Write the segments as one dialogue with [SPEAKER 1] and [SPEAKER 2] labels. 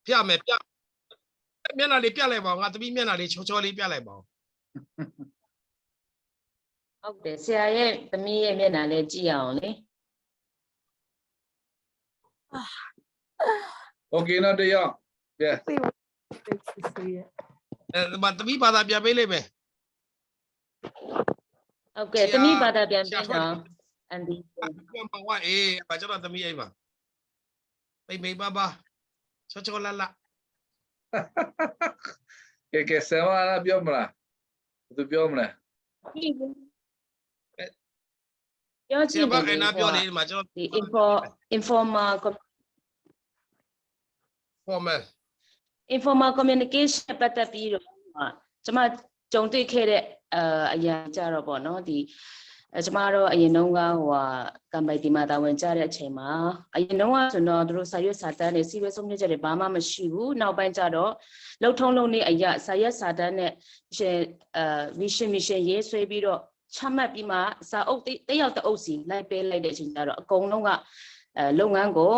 [SPEAKER 1] Pia me pia. Mian ali pia lại bảo ngã tụi mian ali cho li pia lại bảo.
[SPEAKER 2] Okay, xe ye tụi mi ye miền nào lấy chiအောင်လေ.
[SPEAKER 3] Okay, now they are. Yeah.
[SPEAKER 1] Mà tụi bà ta pia bên lên về.
[SPEAKER 2] Okay, tụi mi bà taပြန်ပြန်နော်. Andy.
[SPEAKER 1] Mà qua bà cho nó tụi mi ấy mà. Mấy ba. Cho la.
[SPEAKER 3] Que se va a la biomra. Tu biomra.
[SPEAKER 2] ပြောကြည့်တယ်လေကွာဒီ informal communication ပတ်သက်ပြီးတော့ကျွန်မကြုံတွေ့ခဲ့တဲ့အရာကြတော့ပေါ့နော်ဒီကျွန်မတို့အရင်တုန်းကကံပိုက်ဒီမှာတာဝန်ကြတဲ့အချိန်မှာအရင်တုန်းကဆိုတော့တို့စာရွက်စာတမ်းတွေစီဝဲဆုံးဖြတ်ချက်တွေဘာမှမရှိဘူးနောက်ပိုင်းကျတော့လှုပ်ထုံးလုံးနေအရာစာရွက်စာတမ်းနဲ့mission ရေးဆွဲပြီးတော့ချမှတ်ပြီးမှစာအုပ်တယောက်တအုပ်စီလိုက်ပေးလိုက်တဲ့အချိန်ကျတော့အကုန်လုံးကလုပ်ငန်းကို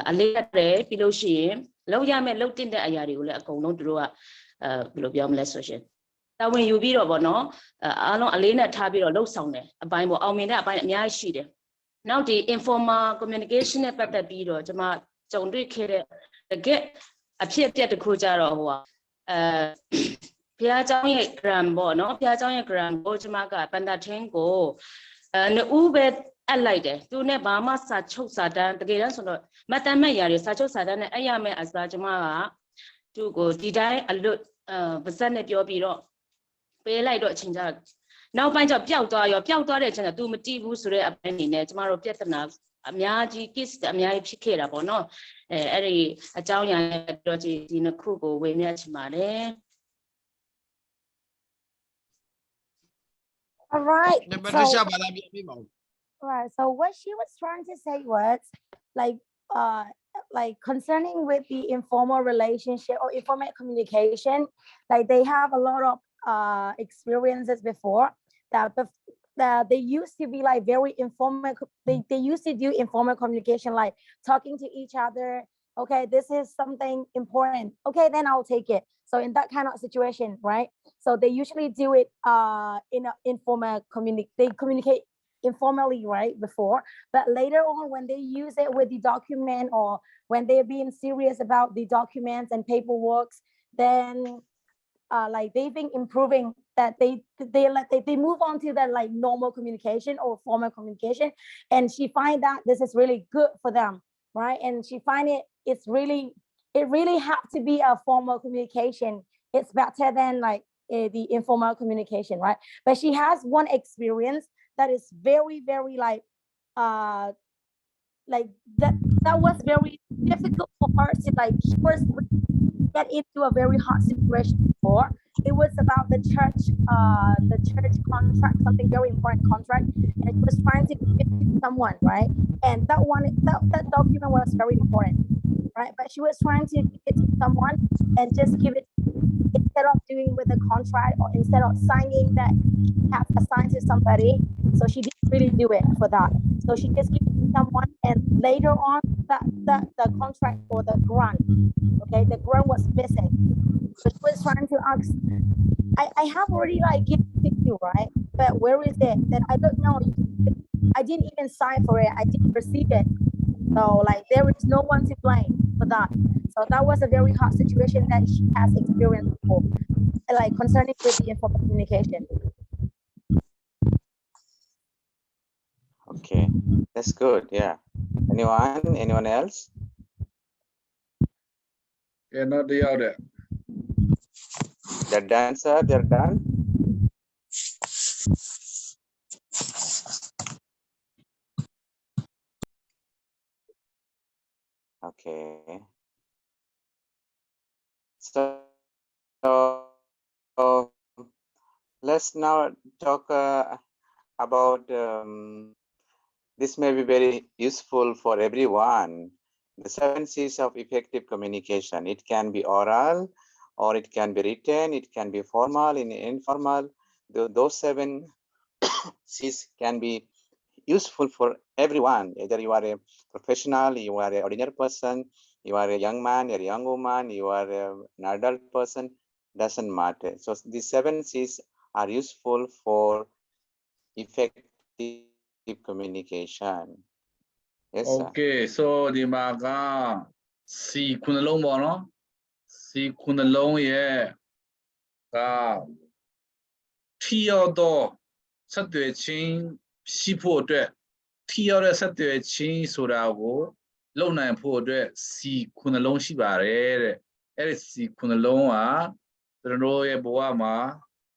[SPEAKER 2] အလေးရတယ်ပြီးလို့ရှိရင်လောက်ရမယ်လောက်တင်တဲ့အရာတွေကိုလည်းအကုန်လုံးတို့ကဘယ်လိုပြောမလဲဆိုရှင်တာဝန်ယူပြီးတော့ဗောနော်အားလုံးအလေးနဲ့ထားပြီးတော့လှုပ်ဆောင်တယ်အပိုင်းပေါ့အောင်မြင်တဲ့အပိုင်းအများကြီးရှိတယ်နောက်ဒီ informal communication နဲ့ပတ်သက်ပြီးတော့ကျွန်မကြုံတွေ့ခဲ့တဲ့တကယ်အဖြစ်အပျက်တစ်ခုကြတော့ဘုရားကျောင်းရဲ့ gram ပေါ့နော်ဘုရားကျောင်းရဲ့ gram ကိုကျွန်မကပန္တထင်းကိုနှစ်ဦးပဲအပ်လိုက်တယ်သူနဲ့ဘာမှစာချုပ်စာတမ်းတကယ်တမ်းဆိုတော့မတမ်းမဲ့ຢာတွေစာချုပ်စာတမ်းနဲ့အဲ့ရမယ့်အစားကျွန်မကသူ့ကိုဒီတိုင်းအလွတ်ပါဇက်နဲ့ပြောပြီးတော့ပေးလိုက်တော့အချိန်ကျနောက်ပိုင်းကျပျောက်သွားတဲ့အချိန်ကျ तू မတီးဘူးဆိုတဲ့အပိုင်းနေနဲ့ကျမတို့ပြဿနာအများကြီး case အများကြီးဖြစ်ခဲ့တာပေါ့နော်အဲ့ဒီအကြောင်းအရာနဲ့တော့ဒီနှစ်ခုကိုဝေမျှချင်ပါတယ်
[SPEAKER 4] All right. So what she was trying to say was like concerning with the informal relationship or informal communication, like they have a lot of experiences before that they used to be like very informal. They used to do informal communication, like talking to each other. Okay, this is something important. Okay, then I'll take it. So in that kind of situation, right? So they usually do it in an informal they communicate informally, right, before, but later on when they use it with the document or when they're being serious about the documents and paperwork, then like they've been improving that they move on to that like normal communication or formal communication, and she find that this is really good for them, right? And she find it really have to be a formal communication. It's better than like the informal communication, right? But she has one experience that is very like that was very difficult for her to like she was get into a very hard situation before. It was about the church contract, something very important contract, and she was trying to give it to someone, right? And that document was very important, right? But she was trying to give it to someone and just give it instead of doing with a contract or instead of signing that she had assigned to somebody. So she didn't really do it for that. So she just gave it to someone, and later on the contract for the grant, okay, the grant was missing. So she was trying to ask, I have already like given it to you, right? But where is it? Then I don't know. I didn't even sign for it. I didn't receive it. So like there is no one to blame for that. So that was a very hard situation that she has experienced before, like concerning with the informal communication.
[SPEAKER 5] Okay, that's good. Yeah. Anyone else?
[SPEAKER 3] Yeah, not the other.
[SPEAKER 5] They're done, sir. They're done. Okay. So let's now talk about this may be very useful for everyone. The 7 C's of effective communication. It can be oral, or it can be written, it can be formal and informal. Those 7 C's can be useful for everyone, either you are a professional, you are an ordinary person, you are a young man, you're a young woman, you are an adult person, doesn't matter. So the 7 C's are useful for effective communication. Yes, sir.
[SPEAKER 3] Okay, so the maga si kunalong mo no? Si kunalong ye ka Theodore ဆက်သွယ်ချင်းရှိဖို့အတွက်ထိရောက်တဲ့ဆက်သွယ်ချင်းဆိုတာကိုလုံနိုင်ဖို့အတွက်စီခုနှလုံးရှိပါတယ်တဲ့အဲ့ဒီစီခုနှလုံးကကျွန်တော်ရဲ့ဘဝမှာ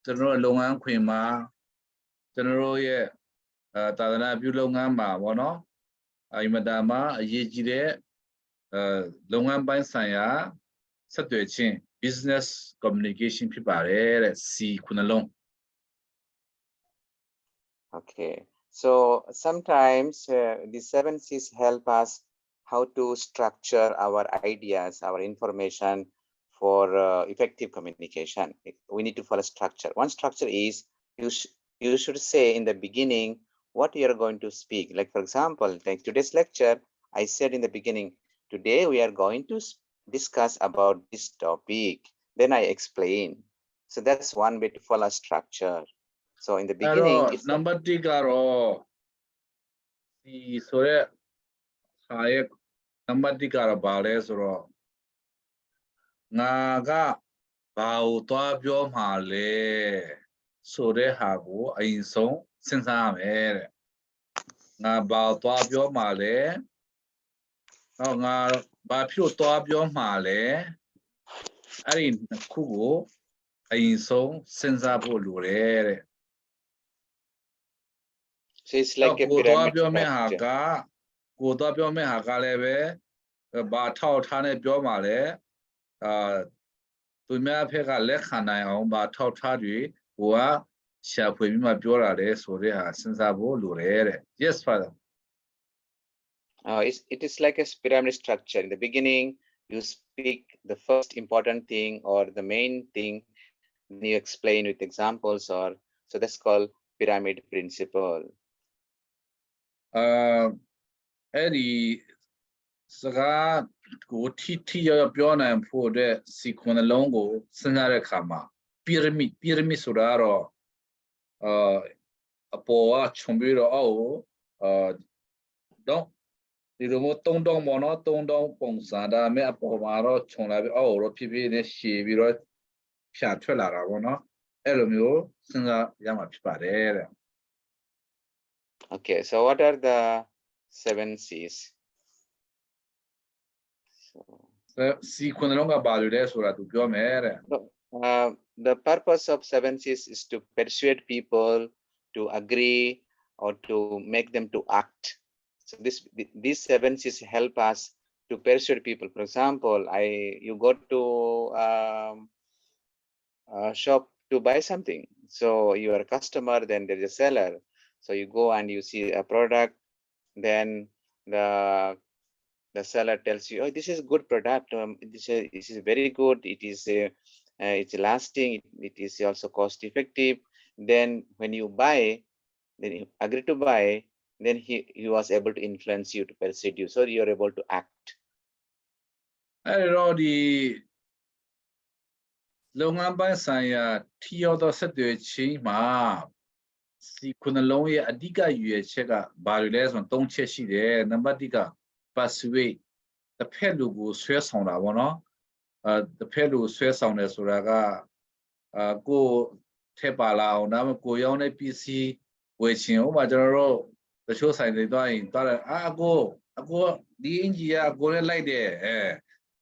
[SPEAKER 3] ကျွန်တော်လုပ်ငန်းခွင်မှာကျွန်တော်ရဲ့သာသနာပြုလုပ်ငန်းမှာပေါ့နော်အမတာမှာအရေးကြီးတဲ့လုပ်ငန်းပိုင်းဆိုင်ရာဆက်သွယ်ချင်း business communication ဖြစ်ပါတယ်တဲ့စီခုနှလုံး
[SPEAKER 5] Okay, so sometimes the 7 C's help us how to structure our ideas, our information for effective communication. We need to follow structure. One structure is you should say in the beginning what you are going to speak. Like for example, like today's lecture, I said in the beginning, today we are going to discuss about this topic. Then I explain. So that's one way to follow structure. So in the beginning, it's
[SPEAKER 3] number 1ကတော့ဒီဆိုရဲဟာရဲ့ number 1ကတော့ဘာလဲဆိုတော့ငါကဘာကိုသွားပြောမှာလဲဆိုတဲ့ဟာကိုအရင်ဆုံးစဉ်းစားရမယ်တဲ့ငါဘာကိုသွားပြောမှာလဲတော့ငါဘာဖြစ်လို့သွားပြောမှာလဲအဲ့ဒီနှစ်ခုကိုအရင်ဆုံးစဉ်းစားဖို့လိုတယ်တဲ့
[SPEAKER 5] So it's like a pyramid structure.
[SPEAKER 3] ကိုသွားပြောမယ့်ဟာကလည်းပဲဘာထောက်ထားနဲ့ပြောမှာလဲသူများဖက်ကလက်ခံနိုင်အောင်ဘာထောက်ထားတွေဟိုကရှာဖွေပြီးမှပြောတာလဲဆိုတဲ့ဟာစဉ်းစားဖို့လိုတယ်တဲ့ Yes father
[SPEAKER 5] it is like a pyramid structure. In the beginning, you speak the first important thing or the main thing, then you explain with examples or so that's called pyramid principle.
[SPEAKER 3] အဲ့ဒီစကားကိုထိရောက်ပြောနိုင်ဖို့အတွက်စီခွန်နှလုံးကိုစဉ်းစားတဲ့အခါမှာ pyramid ဆိုတာကတော့အပေါ်ကခြုံပြီးတော့အောက်ကိုတော့ဒီလိုမျိုး3တောင်းပေါ့နော်3တောင်းပုံစံဒါမဲ့အပေါ်မှာတော့ခြုံလာပြီးအောက်ကိုတော့ဖြည်းဖြည်းနဲ့ရှည်ပြီးတော့ဖြာထွက်လာတာပေါ့နော်အဲ့လိုမျိုးစဉ်းစားရမှာဖြစ်ပါတယ်တဲ့
[SPEAKER 5] Okay, so what are the 7 C's?
[SPEAKER 3] စီခွန်နှလုံးကဘာလို့လဲဆိုတာသူပြောမယ်တဲ့
[SPEAKER 5] The purpose of 7 C's is to persuade people to agree or to make them to act. So these 7 C's help us to persuade people. For example, you go to a shop to buy something. So you are a customer, then there is a seller. So you go and you see a product, then the seller tells you, oh, this is good product. This is very good. It is it's lasting. It is also cost effective. Then when you buy, then you agree to buy, then he was able to influence you, to persuade you. So you are able to act.
[SPEAKER 3] အဲ့တော့ဒီလုပ်ငန်းပိုင်းဆိုင်ရာထိရောက်သောဆက်သွယ်ခြင်းမှာစီခုနှလုံးရဲ့အဓိကရွေချက်ကဘာလို့လဲဆိုတော့3ချက်ရှိတယ်နံပါတ်1က persuade တစ်ဖက်လူကိုဆွဲဆောင်တာပေါ့နော်တစ်ဖက်လူဆွဲဆောင်တယ်ဆိုတာကကိုထက်ပါလာအောင်ဒါမှကိုရောင်းတဲ့ပစ္စည်းဝယ်ချင်ဥပမာကျွန်တော်တို့တချို့ဆိုင်တွေသွားရင်သွားတယ်အကိုဒီအင်ဂျီကအကိုနဲ့လိုက်တယ်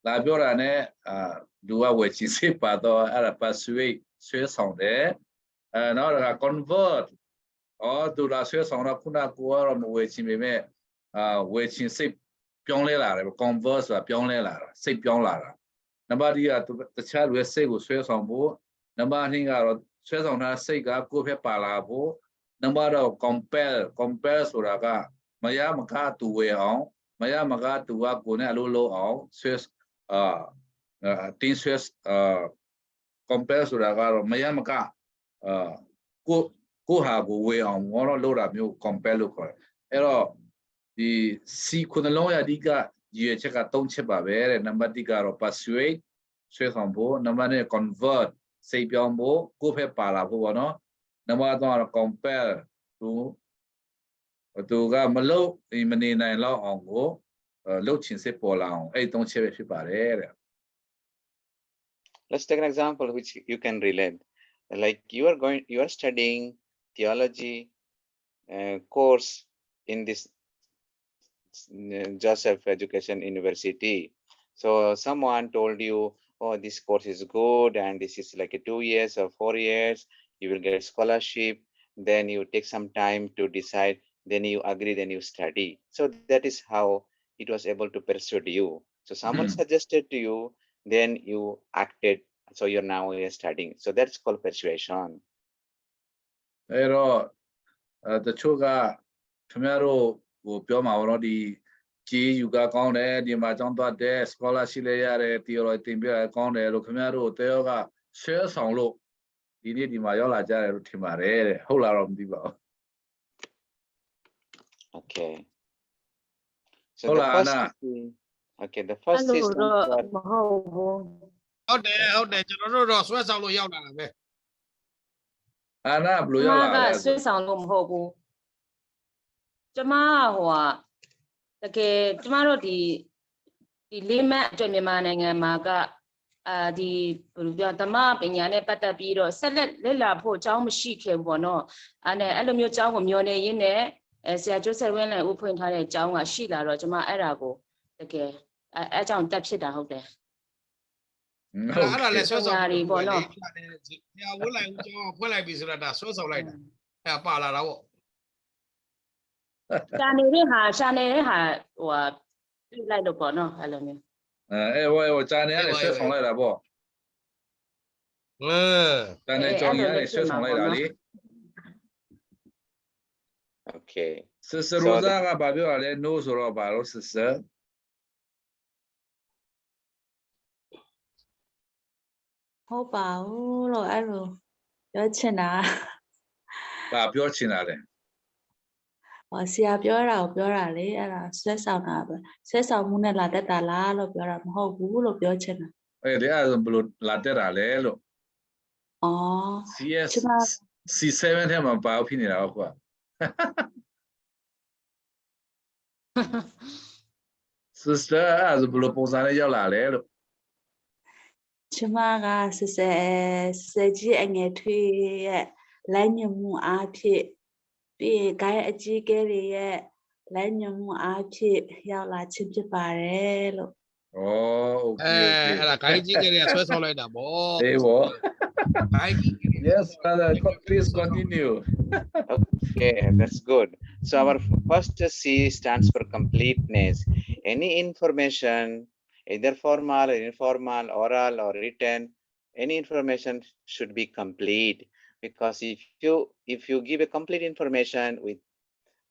[SPEAKER 3] လာပြောတာနဲ့လူကဝယ်ချင်စိတ်ပါတော့အဲ့ဒါ persuade ဆွဲဆောင်တယ်နောက်တစ်ခါ convert သူလာဆွဲဆောင်တော့ခုနကိုကတော့မဝယ်ချင်ပေမဲ့ဝယ်ချင်စိတ်ပြောင်းလဲလာတယ် convert ဆိုတာပြောင်းလဲလာတာစိတ်ပြောင်းလာတာနံပါတ်2ကတခြားလူရဲ့စိတ်ကိုဆွဲဆောင်ဖို့နံပါတ်2ကတော့ဆွဲဆောင်တဲ့စိတ်ကကိုယ့်ဘက်ပါလာဖို့နံပါတ်တော့ compare ဆိုတာကမရမကတူဝယ်အောင်မရမကတူကကိုယ်နဲ့အလိုလိုအောင်ဆွဲတင်းဆွဲcompare ဆိုတာကတော့မရမကကိုဟာကိုဝယ်အောင်ဘောတော့လို့တာမျိုး compare လို့ခေါ်တယ် အဲ့တော့ဒီ C ခုနှလုံးရဲ့အဓိကရည်ရွယ်ချက်က3ချက်ပါပဲတဲ့နံပါတ်1ကတော့ persuade ဆွဲဆောင်ဖို့နံပါတ်2 convert စိတ်ပြောင်းဖို့ကိုယ့်ဖက်ပါလာဖို့ပေါ့နော်နံပါတ်3ကတော့ compel သူကမလုပ်မနေနိုင်တော့အောင်ကိုလုပ်ချင်စိတ်ပေါ်လာအောင်အဲ့3ချက်ပဲဖြစ်ပါတယ်တဲ့
[SPEAKER 5] Let's take an example which you can relate. Like you are studying theology course in this Joseph Education University. So someone told you, oh, this course is good and this is like a 2 years or 4 years. You will get a scholarship. Then you take some time to decide. Then you agree. Then you study. So that is how it was able to persuade you. So someone suggested to you. Then you acted. So you're now studying. So that's called persuasion.
[SPEAKER 3] အဲ့တော့တချို့ကခင်ဗျားတို့ဟိုပြောမှာတော့ဒီကြေးယူကကောင်းတယ်ဒီမှာကျောင်းသွားတဲ့ scholarship လည်းရတယ် theory သင်ပြကောင်းတယ်လို့ခင်ဗျားတို့တယောက်ကဆွဲဆောင်လို့ဒီနေ့ဒီမှာရောက်လာကြတယ်လို့ထင်ပါတယ်တဲ့ဟုတ်လားတော့မသိပါဘူး
[SPEAKER 5] Okay. So
[SPEAKER 3] Hola,
[SPEAKER 5] the first
[SPEAKER 3] Anna.
[SPEAKER 5] okay, the first
[SPEAKER 2] Hello,
[SPEAKER 5] is
[SPEAKER 1] ဟုတ်တယ်ကျွန်တော်တို့တော့ဆွဲဆောင်လို့ရောက်လာတာပဲ
[SPEAKER 3] အာနာဘယ်လို
[SPEAKER 2] ကျ
[SPEAKER 3] ရောက်
[SPEAKER 2] မ
[SPEAKER 3] လာ
[SPEAKER 2] က
[SPEAKER 3] လဲ
[SPEAKER 2] ဆွေးဆောင်လို့မဟုတ်ဘူးကျမဟိုကတကယ်ကျမတို့ဒီလေးမတ်အတွက်မြန်မာနိုင်ငံမှာကဒီဘယ်လိုပြောဓမ္မပညာနဲ့ပတ်သက်ပြီးတော့ဆက်လက်လေ့လာဖို့အကြောင်းမရှိခဲ့ဘူးပေါ့နော်အဲ့လိုမျိုးအကြောင်းကိုမျှော်နေရင်းနဲ့ဆရာကျိုးဆက်ဝင်းလည်းဥဖွင့်ထားတဲ့အကြောင်းကရှိလာတော့ကျမအဲ့ဒါကိုတကယ်အဲ့အကြောင်းတက်ဖြစ်တာဟုတ်တယ်
[SPEAKER 1] အဲ့ဒါလည်းဆွဲဆောင်
[SPEAKER 2] တွေပေါ့နော်
[SPEAKER 1] ဆရာဝန်းလိုက်ဦးကျောင်းဖွင့်လိုက်ပြီဆိုတော့ဒါဆွဲဆောင်လိုက်တာအဲ့ပါလာတာပေါ့
[SPEAKER 2] ရှာနေတဲ့ဟာဟိုပြလိုက်လို့ပေါ့နော်အဲ့လိုမျိုး
[SPEAKER 3] ဟိုဂျာနယ်ကနေဆွဲဆောင်လိုက်တာပေါ့ဂျာနယ်ကြောင်းကြီးကနေဆွဲဆောင်လိုက်တာလေ
[SPEAKER 5] okay.
[SPEAKER 3] ဆစ်စရိုဇာကဘာပြောရလဲ no ဆိုတော့ဘာလို့ဆစ်စ
[SPEAKER 6] ဟုတ်ပါဘူးလို့အဲ့လိုပြောချင်တာ
[SPEAKER 3] ဘာပြောချင်တာလဲ
[SPEAKER 6] ဟောဆရာပြောတာကိုပြောတာလေအဲ့ဒါဆွဲဆောင်တာပဲဆွဲဆောင်မှုနဲ့လာတတ်တာလားလို့ပြောတာမဟုတ်ဘူးလို့ပြောချင်တာ
[SPEAKER 3] အဲ့ဒီအဲ့ဒါဘယ်လိုလာတက်တာလဲလို့
[SPEAKER 6] อ๋อ
[SPEAKER 3] CS
[SPEAKER 6] ကျမ
[SPEAKER 3] C7 ထဲမှာဘာဖြစ်နေတာဟုတ်ကွာ sister အဲ့ဒါဘယ်လိုပုံစံနဲ့ရောက်လာလဲလို့
[SPEAKER 6] ကျမကစကြီးအငယ်ထွေးရဲ့လက်ညှိုးမှုအားဖြင့်ပြီးရင်ဂိုင်းအကြီးကဲတွေရဲ့လက်ညှိုးမှုအားဖြင့်ရောက်လာခြင်းဖြစ်ပါတယ်လို့
[SPEAKER 3] ဩ okay okay
[SPEAKER 1] အဲ့ဒါဂိုင်းကြီးကလေးဆွဲဆောင်လိုက်တာပေါ့
[SPEAKER 3] အေးပေါ့
[SPEAKER 1] ဂိုင်းကြီး
[SPEAKER 3] yes brother please continue
[SPEAKER 5] Okay, that's good. So our first C stands for completeness. Any information, either formal or informal, oral or written, any information should be complete. Because if you give a complete information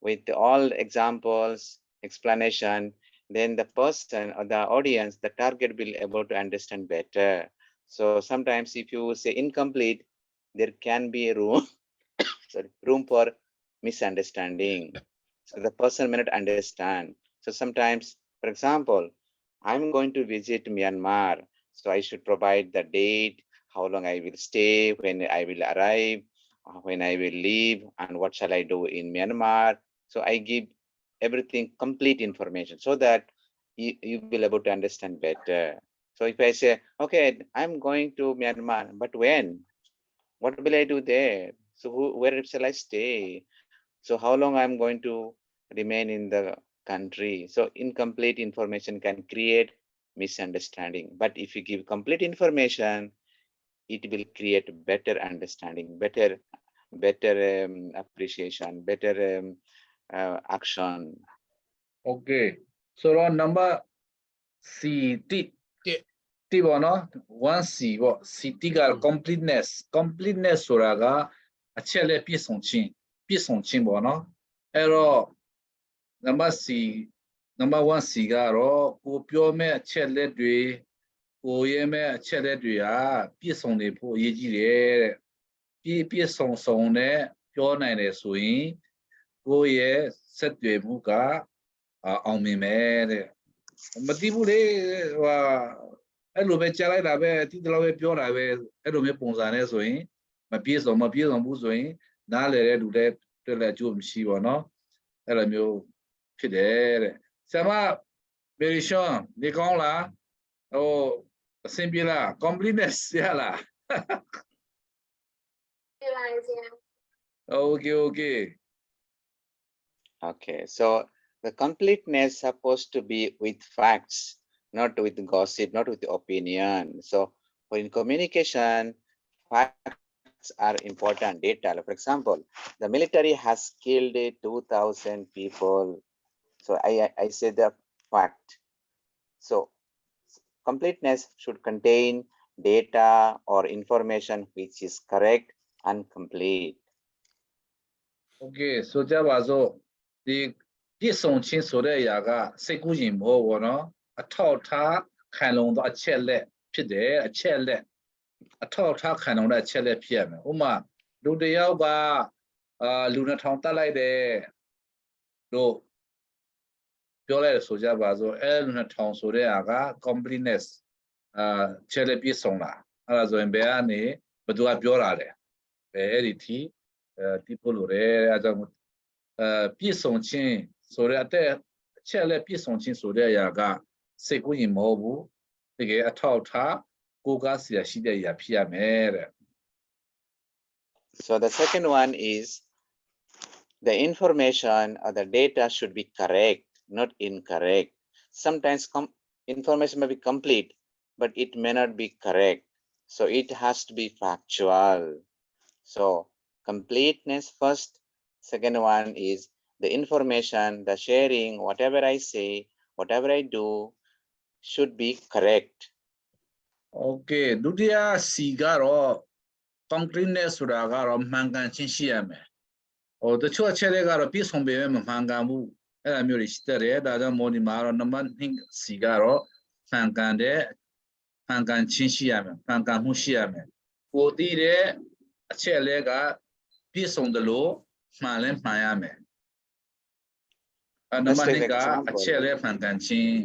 [SPEAKER 5] with all examples, explanation, then the person or the audience, the target will able to understand better. So sometimes if you say incomplete, there can be a room for misunderstanding. So the person may not understand. So sometimes, for example, I'm going to visit Myanmar. So I should provide the date, how long I will stay, when I will arrive, when I will leave, and what shall I do in Myanmar. So I give everything complete information so that you will be able to understand better. So if I say, okay, I'm going to Myanmar, but when? What will I do there? So where shall I stay? So how long I'm going to remain in the country? So incomplete information can create misunderstanding. But if you give complete information, it will create better understanding, better appreciation, better action.
[SPEAKER 3] okay so number C တိပေါ့နော် 1C ပေါ့ C တိက completeness ဆိုတာကအချက်လက်ပြည့်စုံခြင်းပေါ့နော်အဲ့တော့ number 1C ကတော့ကိုပြောမဲ့အချက်လက်တွေကိုရဲ့မဲ့အချက်လက်တွေကပြည့်စုံနေဖို့အရေးကြီးတယ်တဲ့ပြည့်စုံနဲ့ပြောနိုင်တယ်ဆိုရင် ကိုယ့်ရဲ့ဆက်သွယ်မှုကအောင်မြင်မယ်တဲ့မသိဘူးလေဟိုအဲ့လိုပဲကြားလိုက်တာပဲတိတလောက်ပဲပြောတာပဲအဲ့လိုမျိုးပုံစံနဲ့ဆိုရင်မပြည့်စုံဘူးဆိုရင်နားလေတဲ့လူတွေတွေ့လဲအကျိုးမရှိပါတော့အဲ့လိုမျိုးဖြစ်တယ်တဲ့ဆရာမမေရီရှွန်ဒီကောင်းလားဟိုအဆင်ပြေလား completeness ရလား okay
[SPEAKER 5] Okay, so the completeness supposed to be with facts, not with gossip, not with opinion. So in communication, facts are important data. For example, the military has killed 2,000 people. So I say the fact. So completeness should contain data or information which is correct and complete.
[SPEAKER 3] okay ဆိုကြပါစို့ဒီပြည့်စုံခြင်းဆိုတဲ့အရာကစိတ်ကူးရင်မဟုတ်ဘူးเนาะအထောက်ထားခံလုံသောအချက်လက်ဖြစ်တယ်အချက်လက်အထောက်ထားခံလုံတဲ့အချက်လက်ဖြစ်ရမယ်ဥပမာလူတစ်ယောက်ကလူ2000တတ်လိုက်တယ်လို့ပြောလိုက်ဆိုကြပါစို့အဲလူ2000ဆိုတဲ့အရာက completeness ချက်လက်ပြည့်စုံတာအဲ့ဒါဆိုရင်ဘယ်ကနေဘယ်သူကပြောတာလဲအဲ့ဒီတီတီပို့လို့ရတယ်အဲကြောင့်ပြည့်စုံခြင်းဆိုတဲ့အချက်လက်ပြည့်စုံခြင်းဆိုတဲ့အရာကစိတ်ကူးရင်မဟုတ်ဘူးတကယ်အထောက်ထားကိုးကားစရာရှိတဲ့အရာဖြစ်ရမယ်တဲ့
[SPEAKER 5] So the second one is the information or the data should be correct, not incorrect. Sometimes information may be complete, but it may not be correct. So it has to be factual. So completeness first. Second one is the information, the sharing, whatever I say, whatever I do should be correct.
[SPEAKER 3] Okay ဒုတိယစီကတော့ concreteness ဆိုတာကတော့မှန်ကန်ခြင်းရှိရမယ်တချို့အချက်တွေကတော့ပြည့်စုံပေမဲ့မမှန်ကန်ဘူးအဲ့လိုမျိုးတွေရှိတတ်တယ်ဒါကြောင့်မို့ဒီမှာတော့နံပါတ်2စီကတော့မှန်ကန်ခြင်းရှိရမယ်မှန်ကန်မှုရှိရမယ်ကိုသိတဲ့အချက်လဲကပြည့်စုံတယ်လို့မှန်လဲမှန်ရမယ်နံပါတ်2ကအချက်လဲမှန်ကန်ခြင်း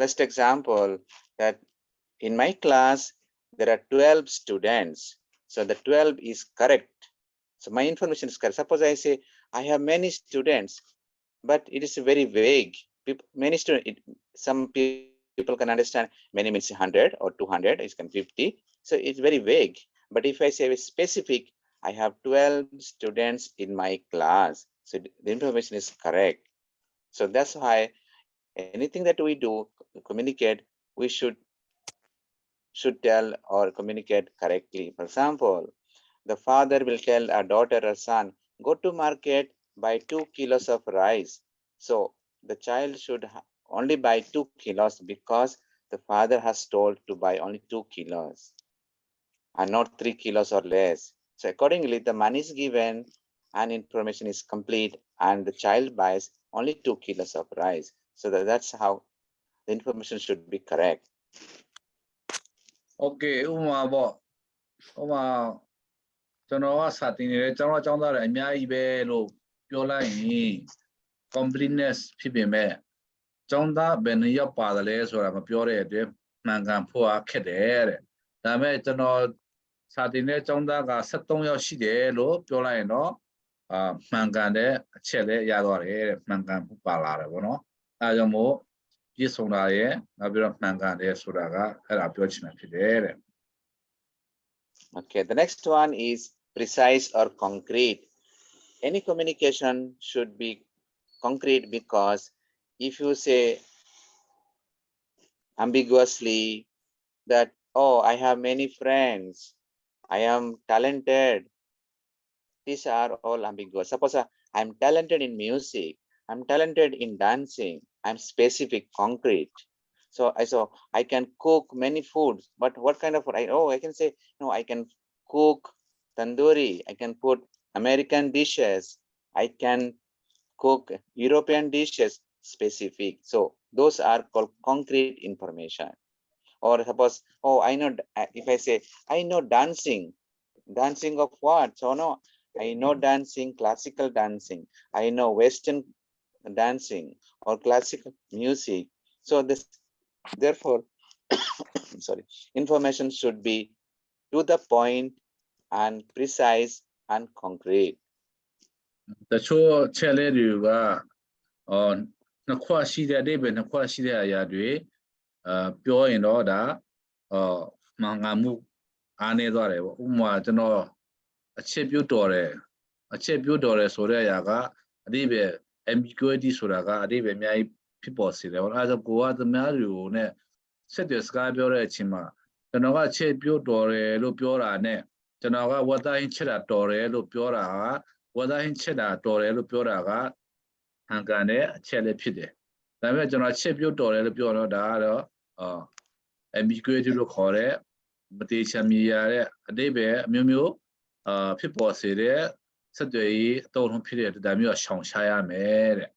[SPEAKER 5] Let's take example that in my class there are 12 students. So the 12 is correct. So my information is correct. Suppose I say I have many students, but it is very vague. Many students, some people can understand many means 100 or 200, it can 50. So it's very vague. But if I say specific, I have 12 students in my class. So the information is correct. So that's why anything that we do, communicate, we should tell or communicate correctly. For example, the father will tell a daughter or son, go to market, buy 2 kilos of rice. So the child should only buy 2 kilos because the father has told to buy only 2 kilos and not 3 kilos or less. So accordingly, the money is given and information is complete and the child buys only 2 kilos of rice. So that's how the information should be correct.
[SPEAKER 3] Okay ဥပမာပေါ့ဥပမာကျွန်တော်ကစာတင်နေတယ်ကျောင်းသားတွေအများကြီးပဲလို့ပြောလိုက်ရင် completeness ဖြစ်ပေမဲ့ကျောင်းသားဘယ်နှစ်ယောက်ပါတယ်လဲဆိုတာမပြောတဲ့အတွက်မှန်ကန်ဖို့ခက်တယ်တဲ့ဒါပေမဲ့ကျွန်တော်စာတင်တဲ့ကျောင်းသားက73ယောက်ရှိတယ်လို့ပြောလိုက်ရင်တော့မှန်ကန်တဲ့အချက်လေးရသွားတယ်တဲ့မှန်ကန်မှုပါလာတယ်ပေါ့နော်အဲဒါကြောင့်မို့ပြည့်စုံတာရဲ့နောက်ပြီးတော့မှန်ကန်တယ်ဆိုတာကအဲ့ဒါပြောချင်တာဖြစ်တယ်တဲ့
[SPEAKER 5] Okay, the next one is precise or concrete. Any communication should be concrete because if you say ambiguously that, oh, I have many friends, I am talented, these are all ambiguous. Suppose I'm talented in music, I'm talented in dancing, I'm specific, concrete. So I can cook many foods, but what kind of food? I can say, no, I can cook tandoori, I can put American dishes, I can cook European dishes, specific. So those are called concrete information. Or suppose, oh, I know, if I say, I know dancing of what? So no, I know dancing, classical dancing. I know Western dancing or classical music. So this, therefore, sorry, information should be to the point and precise and concrete.
[SPEAKER 3] တချို့ချက်လေးတွေကနှစ်ခွရှိတဲ့အဓိပ္ပာယ်နှစ်ခွရှိတဲ့အရာတွေပြောရင်တော့ဒါမှန်ကန်မှုအားနည်းသွားတယ်ပေါ့ဥပမာကျွန်တော်အချက်ပြုတ်တော်တယ်ဆိုတဲ့အရာကအဓိပ္ပာယ် ambiguity ဆိုတာကအဓိပ္ပာယ်အများကြီးဖြစ်ပေါ်စေတယ်ပေါ့အဲဒါဆိုကိုကသမားတွေကိုနဲ့ဆက်သွယ်စကားပြောတဲ့အချိန်မှာကျွန်တော်ကအချက်ပြုတ်တော်တယ်လို့ပြောတာနဲ့ကျွန်တော်ကဝတ်သားဟင်းချက်တာတော်တယ်လို့ပြောတာကဝတ်သားဟင်းချက်တာတော်တယ်လို့ပြောတာကဟန်ကန်တဲ့အချက်လေးဖြစ်တယ်ဒါပေမဲ့ကျွန်တော်ချက်ပြုတ်တော်တယ်လို့ပြောတော့ဒါကတော့ambiguity လို့ခေါ်တဲ့မတိချာမြည်ရတဲ့အဓိပ္ပာယ်အမျိုးမျိုးဖြစ်ပေါ်စေတဲ့ဆက်သွယ်ရေးအသုံးအနှုန်းဖြစ်တဲ့ဒါမျိုးရှောင်ရှားရမယ်တဲ့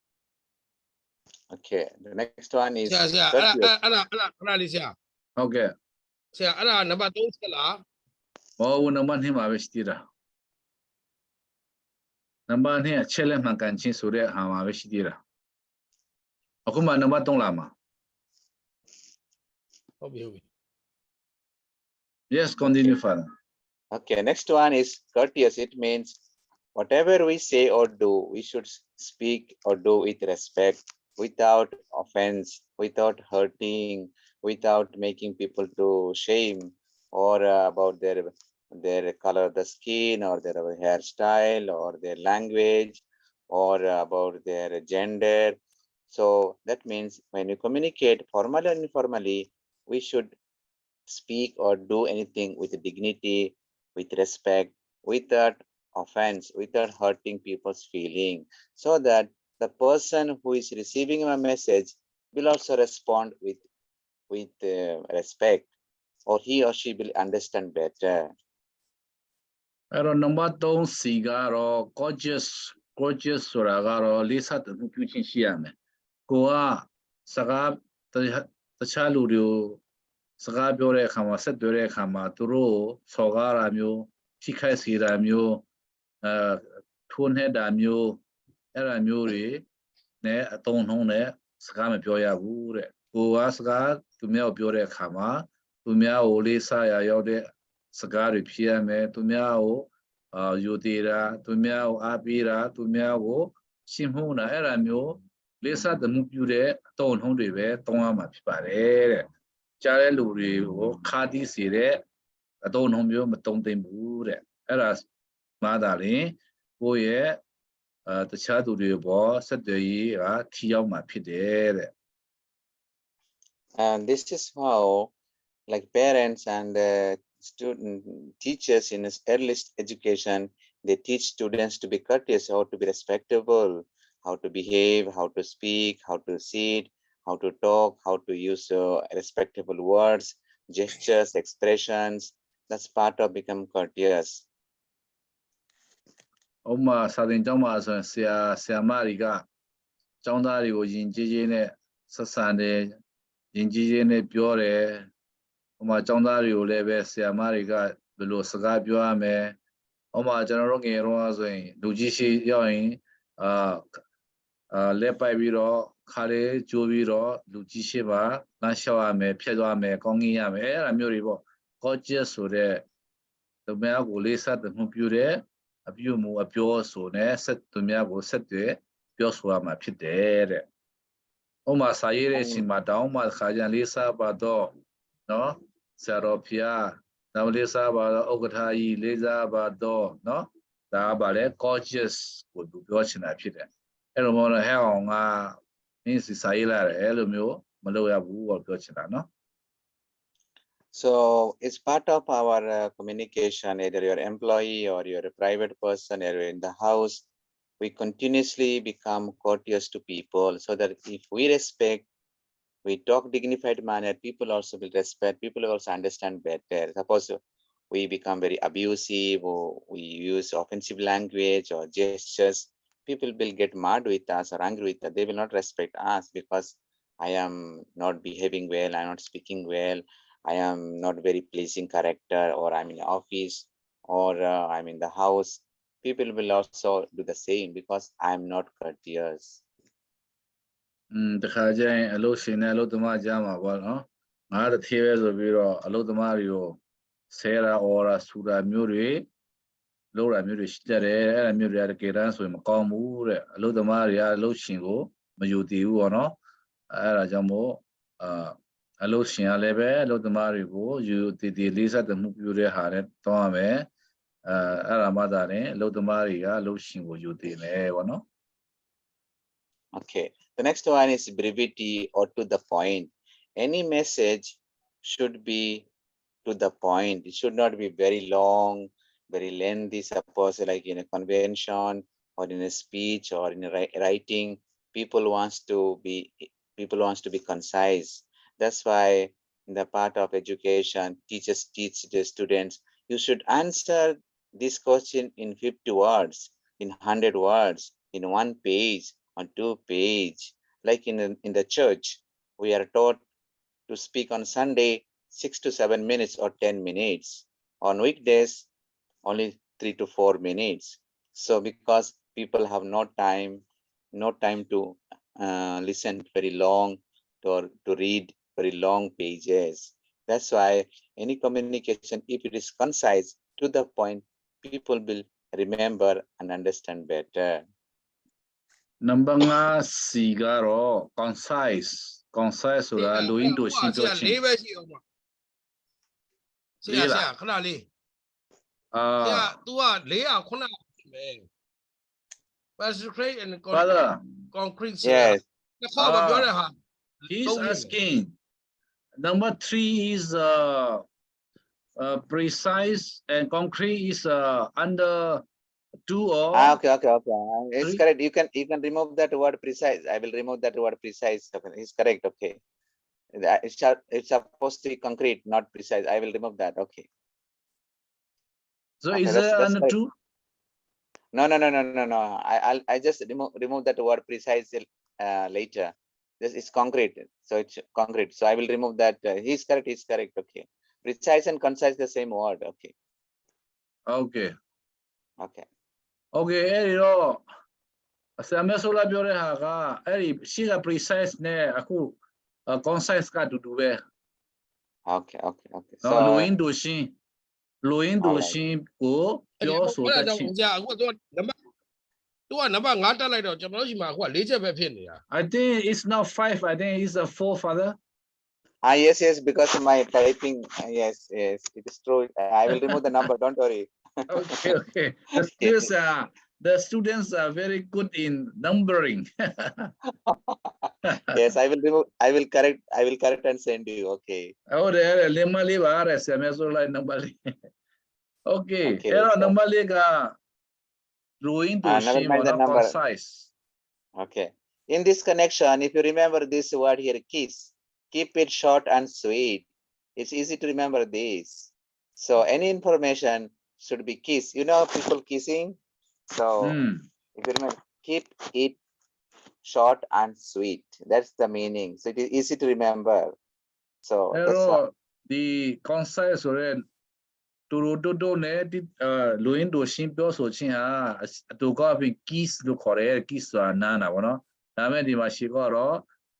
[SPEAKER 5] Okay, the next one is
[SPEAKER 1] ဆရာအဲ့ဒါလေးဆရာ
[SPEAKER 3] ဟုတ်ကဲ့
[SPEAKER 1] ဆရာအဲ့ဒါနံပါတ်3ချက်လား
[SPEAKER 3] ဟောနံပါတ်2မှာပဲရှိသေးတာနံပါတ်2အချက်လက်မှန်ကန်ခြင်းဆိုတဲ့ဟာမှာပဲရှိသေးတာအခုမှနံပါတ်3လာမှာ
[SPEAKER 1] ဟုတ်ပြီ
[SPEAKER 3] Yes continue father
[SPEAKER 5] okay. Next one is courteous. It means whatever we say or do, we should speak or do with respect, without offense, without hurting, without making people to shame or about their color of the skin or their hairstyle or their language or about their gender. So that means when you communicate formally or informally, we should speak or do anything with dignity, with respect, without offense, without hurting people's feeling, so that the person who is receiving a message will also respond with respect, or he or she will understand better.
[SPEAKER 3] အဲ့တော့နံပါတ်3စီကတော့ gorgeous ဆိုတာကတော့လေးစားတမှုပြုခြင်းရှိရမယ်ကိုကစကားတခြားလူတွေကိုစကားပြောတဲ့အခါမှာဆက်သွယ်တဲ့အခါမှာသူတို့စော်ကားတာမျိုးထိခိုက်စေတာမျိုးထိုးနှက်တာမျိုးအဲ့ဒါမျိုးတွေနဲ့အတုံးနှုံးနဲ့စကားမပြောရဘူးတဲ့ကိုကစကားသူများကိုပြောတဲ့အခါမှာသူများကိုလေးစားရရောက်တဲ့စကားတွေဖြစ်ရမယ်သူများကိုယူတည်တာသူများကိုအားပေးတာသူများကိုရှင်းမှုတာအဲ့ဒါမျိုးလေးစားမှုပြုတဲ့အတုံးနှုံးတွေပဲတောင်းရမှာဖြစ်ပါတယ်တဲ့ကြားတဲ့လူတွေကိုခါတီးစေတဲ့အတုံးနှုံးမျိုးမတုံးသိမ့်ဘူးတဲ့အဲ့ဒါမှသာလေကိုရဲ့တခြားသူတွေပေါ်ဆက်သွယ်ရေးကထီရောက်မှာဖြစ်တယ်တဲ့
[SPEAKER 5] And this is how, like parents and student teachers in early education, they teach students to be courteous, how to be respectable, how to behave, how to speak, how to sit, how to talk, how to use respectable words, gestures, expressions. That's part of become courteous.
[SPEAKER 3] ဥပမာစာသင်ကျောင်းမှာဆိုရင်ဆရာမတွေကကျောင်းသားတွေကိုယဉ်ကျေးခြင်းနဲ့ဆက်ဆံတယ်ယဉ်ကျေးခြင်းနဲ့ပြောတယ်ဥပမာကျောင်းသားတွေကိုလည်းပဲဆရာမတွေကဘယ်လိုစကားပြောရမလဲဥပမာကျွန်တော်တို့ငယ်တော့ဆိုရင်လူကြီးရှိရောက်ရင်လက်ပိုက်ပြီးတော့ခါလေးကျိုးပြီးတော့လူကြီးရှိပါလမ်းလျှောက်ရမယ်ဖြတ်သွားမယ်ကောင်းကြီးရမယ်အဲ့ဒါမျိုးတွေပေါ့ gorgeous ဆိုတဲ့သူများကိုလေးစားမှုပြုတဲ့အပြုမှုအပြောဆိုနဲ့ဆက်သူများကိုဆက်သွယ်ပြောဆိုရမှာဖြစ်တယ်တဲ့ဥပမာစာရေးတဲ့အချိန်မှာတောင်းမှခါကြလေးစားပါတော့နော်ဆရာတော်ဖျားနောက်လေးစားပါတော့ဥက္ကဋ္ဌကြီးလေးစားပါတော့နော်ဒါကပါလေ gorgeous ကိုသူပြောချင်တာဖြစ်တယ်အဲ့လိုမျိုးတော့ဟဲ့အောင်ကမင်းစီစာရေးလာတယ်အဲ့လိုမျိုးမလုပ်ရဘူးလို့ပြောချင်တာနော်
[SPEAKER 5] So it's part of our communication, either you're an employee or you're a private person or you're in the house. We continuously become courteous to people so that if we respect, we talk dignified manner, people also will respect, people will also understand better. Suppose we become very abusive or we use offensive language or gestures, people will get mad with us or angry with us. They will not respect us because I am not behaving well, I'm not speaking well, I am not very pleasing character, or I'm in the office or I'm in the house. people will also do the same because I'm not courteous.
[SPEAKER 3] တခါကျရင်အလုပ်ရှင်နဲ့အလုပ်သမားကြားမှာပေါ့နော်ငါတစ်သေးပဲဆိုပြီးတော့အလုပ်သမားတွေကိုဆဲတာအော်တာဆူတာမျိုးတွေလုပ်တာမျိုးတွေရှိတတ်တယ်အဲ့ဒါမျိုးတွေကတကယ်တမ်းဆိုရင်မကောင်းဘူးတဲ့အလုပ်သမားတွေကအလုပ်ရှင်ကိုမယူတည်ဘူးပေါ့နော်အဲ့ဒါကြောင့်မို့အလုပ်ရှင်ကလည်းပဲအလုပ်သမားတွေကိုယူတည်တည်လေးစားမှုပြုတဲ့ဟာနဲ့တောင်းရမယ်အဲ့ဒါမှသာလည်းအလုပ်သမားတွေကအလုပ်ရှင်ကိုယူတည်မယ်ပေါ့နော်
[SPEAKER 5] Okay, the next one is brevity or to the point. Any message should be to the point. It should not be very long, very lengthy. Suppose like in a convention or in a speech or in a writing, people wants to be concise. That's why in the part of education, teachers teach the students, you should answer this question in 50 words, in 100 words, in 1 page, on 2 pages. Like in the church, we are taught to speak on Sunday 6 to 7 minutes or 10 minutes. On weekdays, only 3 to 4 minutes. So because people have no time to listen very long or to read very long pages. That's why any communication, if it is concise, to the point, people will remember and understand better.
[SPEAKER 3] Number 5 C ကတော့ concise ဆိုတာလူရင်းတို့ရှင်းပြောခြင်း
[SPEAKER 1] လေးပဲရှိအောင်ပါဆရာခဏလေးဆရာ तू က400ခုနပဲ Pacific and
[SPEAKER 3] Father
[SPEAKER 1] concrete
[SPEAKER 5] Yes.
[SPEAKER 1] တစ်ခေါက်မပြောတဲ့ဟာ
[SPEAKER 3] he's asking number 3 is precise and concrete is under 2 or
[SPEAKER 5] Okay. It's correct. You can remove that word precise. I will remove that word precise. Okay, it's correct. Okay. It's supposed to be concrete, not precise. I will remove that. Okay.
[SPEAKER 3] so
[SPEAKER 5] Okay,
[SPEAKER 3] is
[SPEAKER 5] that's
[SPEAKER 3] it under
[SPEAKER 5] correct.
[SPEAKER 3] 2
[SPEAKER 5] No. I just remove that word precise later. This is concrete. So it's concrete. So I will remove that. He's correct. Okay. Precise and concise the same word. Okay.
[SPEAKER 3] okay
[SPEAKER 5] Okay.
[SPEAKER 3] okay အဲ့ဒီတော့ဆရာမဆိုလာပြောတဲ့ဟာကအဲ့ဒီရှေ့က precise နဲ့အခု concise ကအတူတူပဲ
[SPEAKER 5] Okay.
[SPEAKER 3] နော်
[SPEAKER 5] So
[SPEAKER 3] လူရင်းတို့ရှင်းကိုပြောဆိုတတ်ခြင်း
[SPEAKER 1] ဆရာအခုက နံပါတ် तू ကနံပါတ်5တက်လိုက်တော့ကျွန်တော်တို့ရှိမှာအခုက4ချက်ပဲဖြစ်နေတာ
[SPEAKER 3] I think it's not 5 I think it's a 4 father
[SPEAKER 5] yes, because of my typing. Yes, it is true. I will remove the number. Don't worry.
[SPEAKER 3] okay the students are very good in numbering
[SPEAKER 5] Yes, I will remove. I will correct and send you. Okay.
[SPEAKER 3] ဟုတ်တယ်လေမလေးပါတဲ့ဆရာမဆိုလိုက်နံပါတ်လေး okay
[SPEAKER 5] Okay,
[SPEAKER 3] အဲ့တော့
[SPEAKER 5] so-
[SPEAKER 3] နံပါတ်လေးကလူရင်းတို့ရှင်း
[SPEAKER 5] never mind
[SPEAKER 3] ပေါ့
[SPEAKER 5] the
[SPEAKER 3] နော်
[SPEAKER 5] number.
[SPEAKER 3] concise
[SPEAKER 5] Okay. In this connection, if you remember this word here, kiss, keep it short and sweet. It's easy to remember this. So any information should be kiss. You know people kissing. So if you remember, keep it short and sweet. That's the meaning. So it is easy to remember. So
[SPEAKER 3] အဲ့
[SPEAKER 5] that's
[SPEAKER 3] တော့
[SPEAKER 5] why.
[SPEAKER 3] ဒီ concise ဆိုရဲတူတူနဲ့ဒီလူရင်းတို့ရှင်းပြောဆိုခြင်းဟာအတူကောပြီး kiss လို့ခေါ်တယ် kiss ဆိုတာနားတာပေါ့နော်ဒါမဲ့ဒီမှာရှိတော့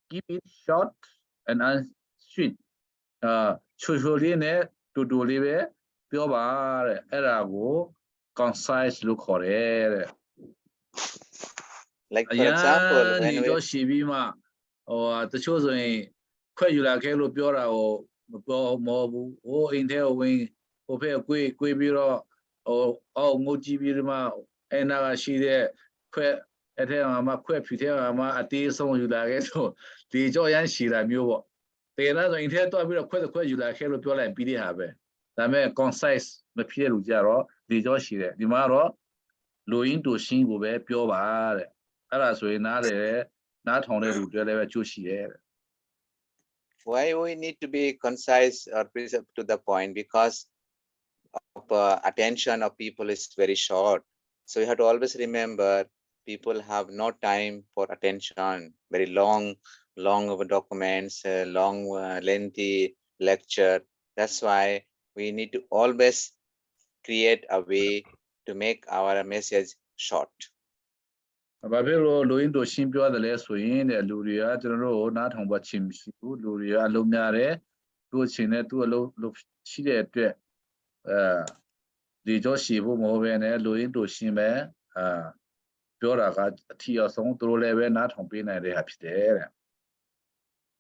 [SPEAKER 3] keep it short and sweet ချိုလေးနဲ့တူလေးပဲပြောပါတဲ့အဲ့ဒါကို concise လို့ခေါ်တယ်တဲ့
[SPEAKER 5] Like for example,
[SPEAKER 3] ဒီ
[SPEAKER 5] when we
[SPEAKER 3] တော့ရှိပြီးမှတချို့ဆိုရင်ခွက်ယူလာခဲ့လို့ပြောတာကိုမပြောမဟုတ်ဘူးဟိုအိမ်ထဲကိုဝင်ဟိုဖက်ကွေးပြီးတော့အောက်ငုတ်ကြည့်ပြီးမှအဲ့နာကရှိတဲ့ခွက်အဲ့ထဲမှာခွက်ဖြူထဲမှာအသေးဆုံးယူလာခဲ့ဆိုဒီကြောရမ်းရှိတာမျိုးပေါ့တကယ်တော့အိမ်ထဲတွားပြီးတော့ခွက်ယူလာခဲ့လို့ပြောလိုက်ပြီးတဲ့ဟာပဲဒါပေမဲ့ concise မဖြစ်တဲ့လူကြတော့ဒီကြောရှိတယ်ဒီမှာတော့လူရင်းတူရှင်းကိုပဲပြောပါတဲ့အဲ့ဒါဆိုရင်နားထောင်တဲ့လူတွေလည်းပဲကြိုးရှိတယ်
[SPEAKER 5] why we need to be concise or precise to the point, because of attention of people is very short. So you have to always remember people have no time for attention, very long documents, long lengthy lecture. That's why we need to always create a way to make our message short.
[SPEAKER 3] Babelo Luin do Shimpio the less win, Luria, General, not on what Chimsi, Luria, Luminare, to a chine to a low shide, the Joshi, Moven, Luin do Shime, Pura got tea or song to level, not on being a happy there.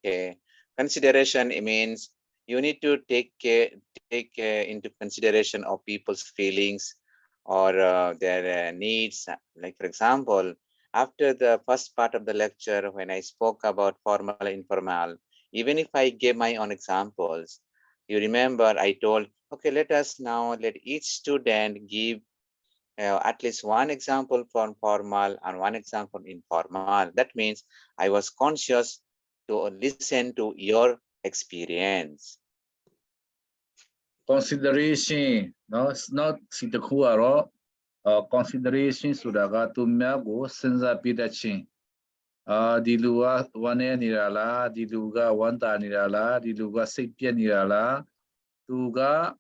[SPEAKER 5] Okay. Consideration, it means you need to take into consideration of people's feelings or their needs. Like, for example, after the first part of the lecture, when I spoke about formal and informal, even if I gave my own examples, you remember I told, okay, let each student give at least one example for formal and one example informal. That means I was conscious to listen to your experience.
[SPEAKER 3] Consideration, no, it's not Sitakuaro, consideration Sudaga to Mago, Senza Pidachin. Dilua, one nirala, Diluga, one nirala, Diluga, Sepia nirala, Tuga,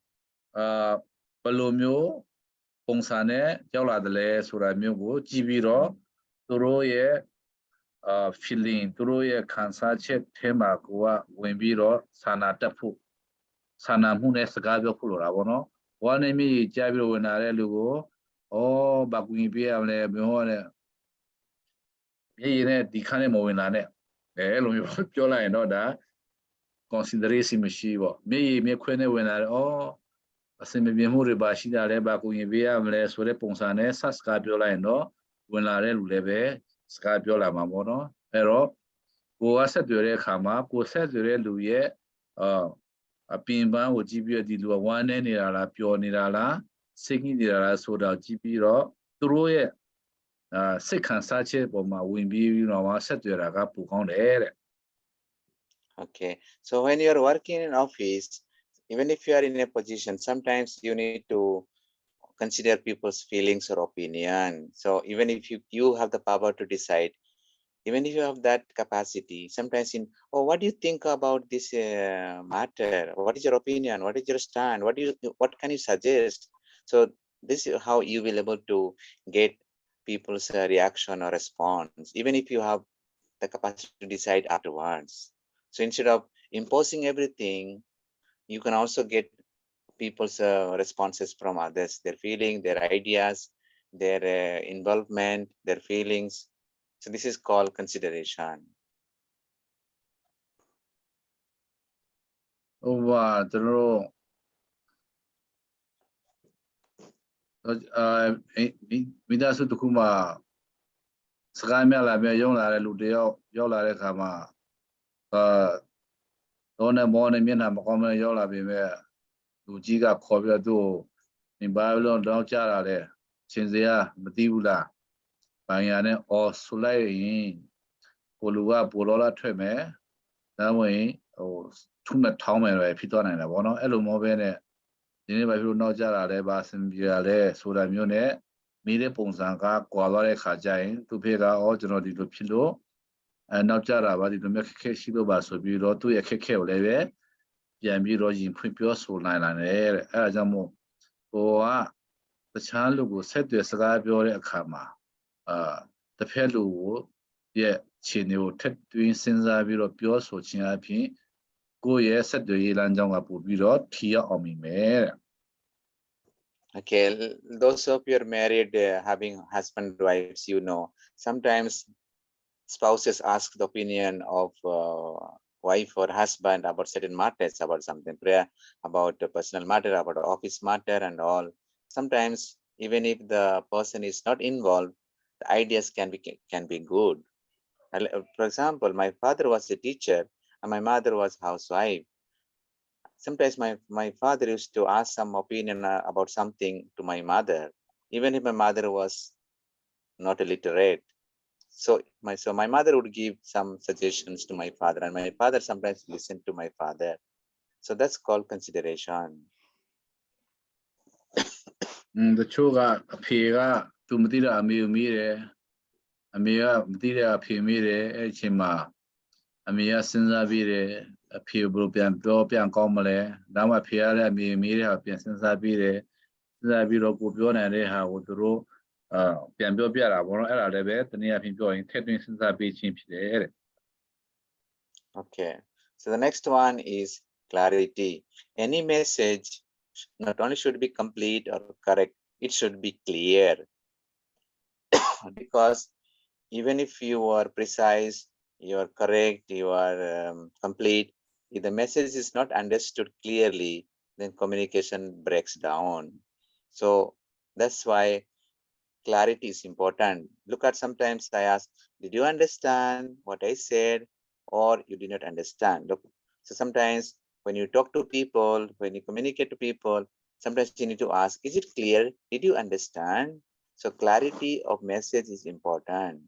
[SPEAKER 3] Palomio, Pongsane, Yola de Le, Suramio, Jibiro, Turoye, feeling, Turoye, Kansache, Tema, Goa, Wimbiro, Sanatapu. Sanamune Sagabio Kuloravono, one emi Jabiro Venare Lugo, oh, Baguibia, Leone, Yene, Dicane Moinane, Elumi Jola and Oda, consideration Mishivo, me quene when I oh, a semi-memori Bashida Leba Guibia, Lesure Ponsane, Scabiola and no, when I leve, Scabiola Mamono, Pero, go as a dure Kama, go set dure Louis, a pimba would give you a deal one and nirala, pure nirala, singing nirala soda gipiro, through it. Second such a bomb, wimby, you know, set your agapu on the air.
[SPEAKER 5] Okay, so when you're working in office, even if you are in a position, sometimes you need to consider people's feelings or opinion. So even if you have the power to decide, even if you have that capacity, sometimes what do you think about this matter? What is your opinion? What is your stand? What can you suggest? So this is how you will be able to get people's reaction or response, even if you have the capacity to decide afterwards. So instead of imposing everything, you can also get people's responses from others, their feeling, their ideas, their involvement, their feelings. So this is called consideration.
[SPEAKER 3] Over the row. Midasu Tukuma Skamela, Yona, Ludio, Yola Kama. Don't a morning, Mina, Common Yola be there. Lujiga Cobia do in Babylon, don't jara there. Chinzia, Madiula, Bayane or Sulay, Polua, Polola Treme, that way, or Tuna Tom and Piton and a one, Elumobene. Anybody who knows that Basin Biale, Suda Mune, Mide Ponsanga, Kuala Kajain, to pay the original to Pilo, and not Jara, but to make a case Basso Biro to a cake leve, Yambi Rogin Pipio, so 9 and air, Azamo, or the Chanlu will set the Sagabio Kama. The Pelu, yet Chinu, Ted doing Senza Biro Pio, so Chinapi, go yes at the Ilanjanga Biro, Tia or me mere.
[SPEAKER 5] Okay, those of you are married, having husband, wives, you know, sometimes spouses ask the opinion of wife or husband about certain matters, about something, about a personal matter, about office matter and all. Sometimes, even if the person is not involved, the ideas can be good. For example, my father was a teacher and my mother was housewife. Sometimes my father used to ask some opinion about something to my mother, even if my mother was not illiterate. So my mother would give some suggestions to my father, and my father sometimes listened to my father. So that's called consideration.
[SPEAKER 3] The Choga appear to Matilda Amir, Amira Matilda Pimire, Echima, Amia Sensabire, a pew Brupian Propian Comale, Dama Pierre, Amira, Sensabire, 在比如股票呢的哈，我都说变表变了，我说那边等你平表演，太多现在被清皮的。
[SPEAKER 5] Okay, so the next one is clarity. Any message not only should be complete or correct, it should be clear. Because even if you are precise, you are correct, you are complete, if the message is not understood clearly, then communication breaks down. So that's why clarity is important. Look at, sometimes I ask, did you understand what I said, or you did not understand? Look, so sometimes when you talk to people, when you communicate to people, sometimes you need to ask, is it clear? Did you understand? So clarity of message is important.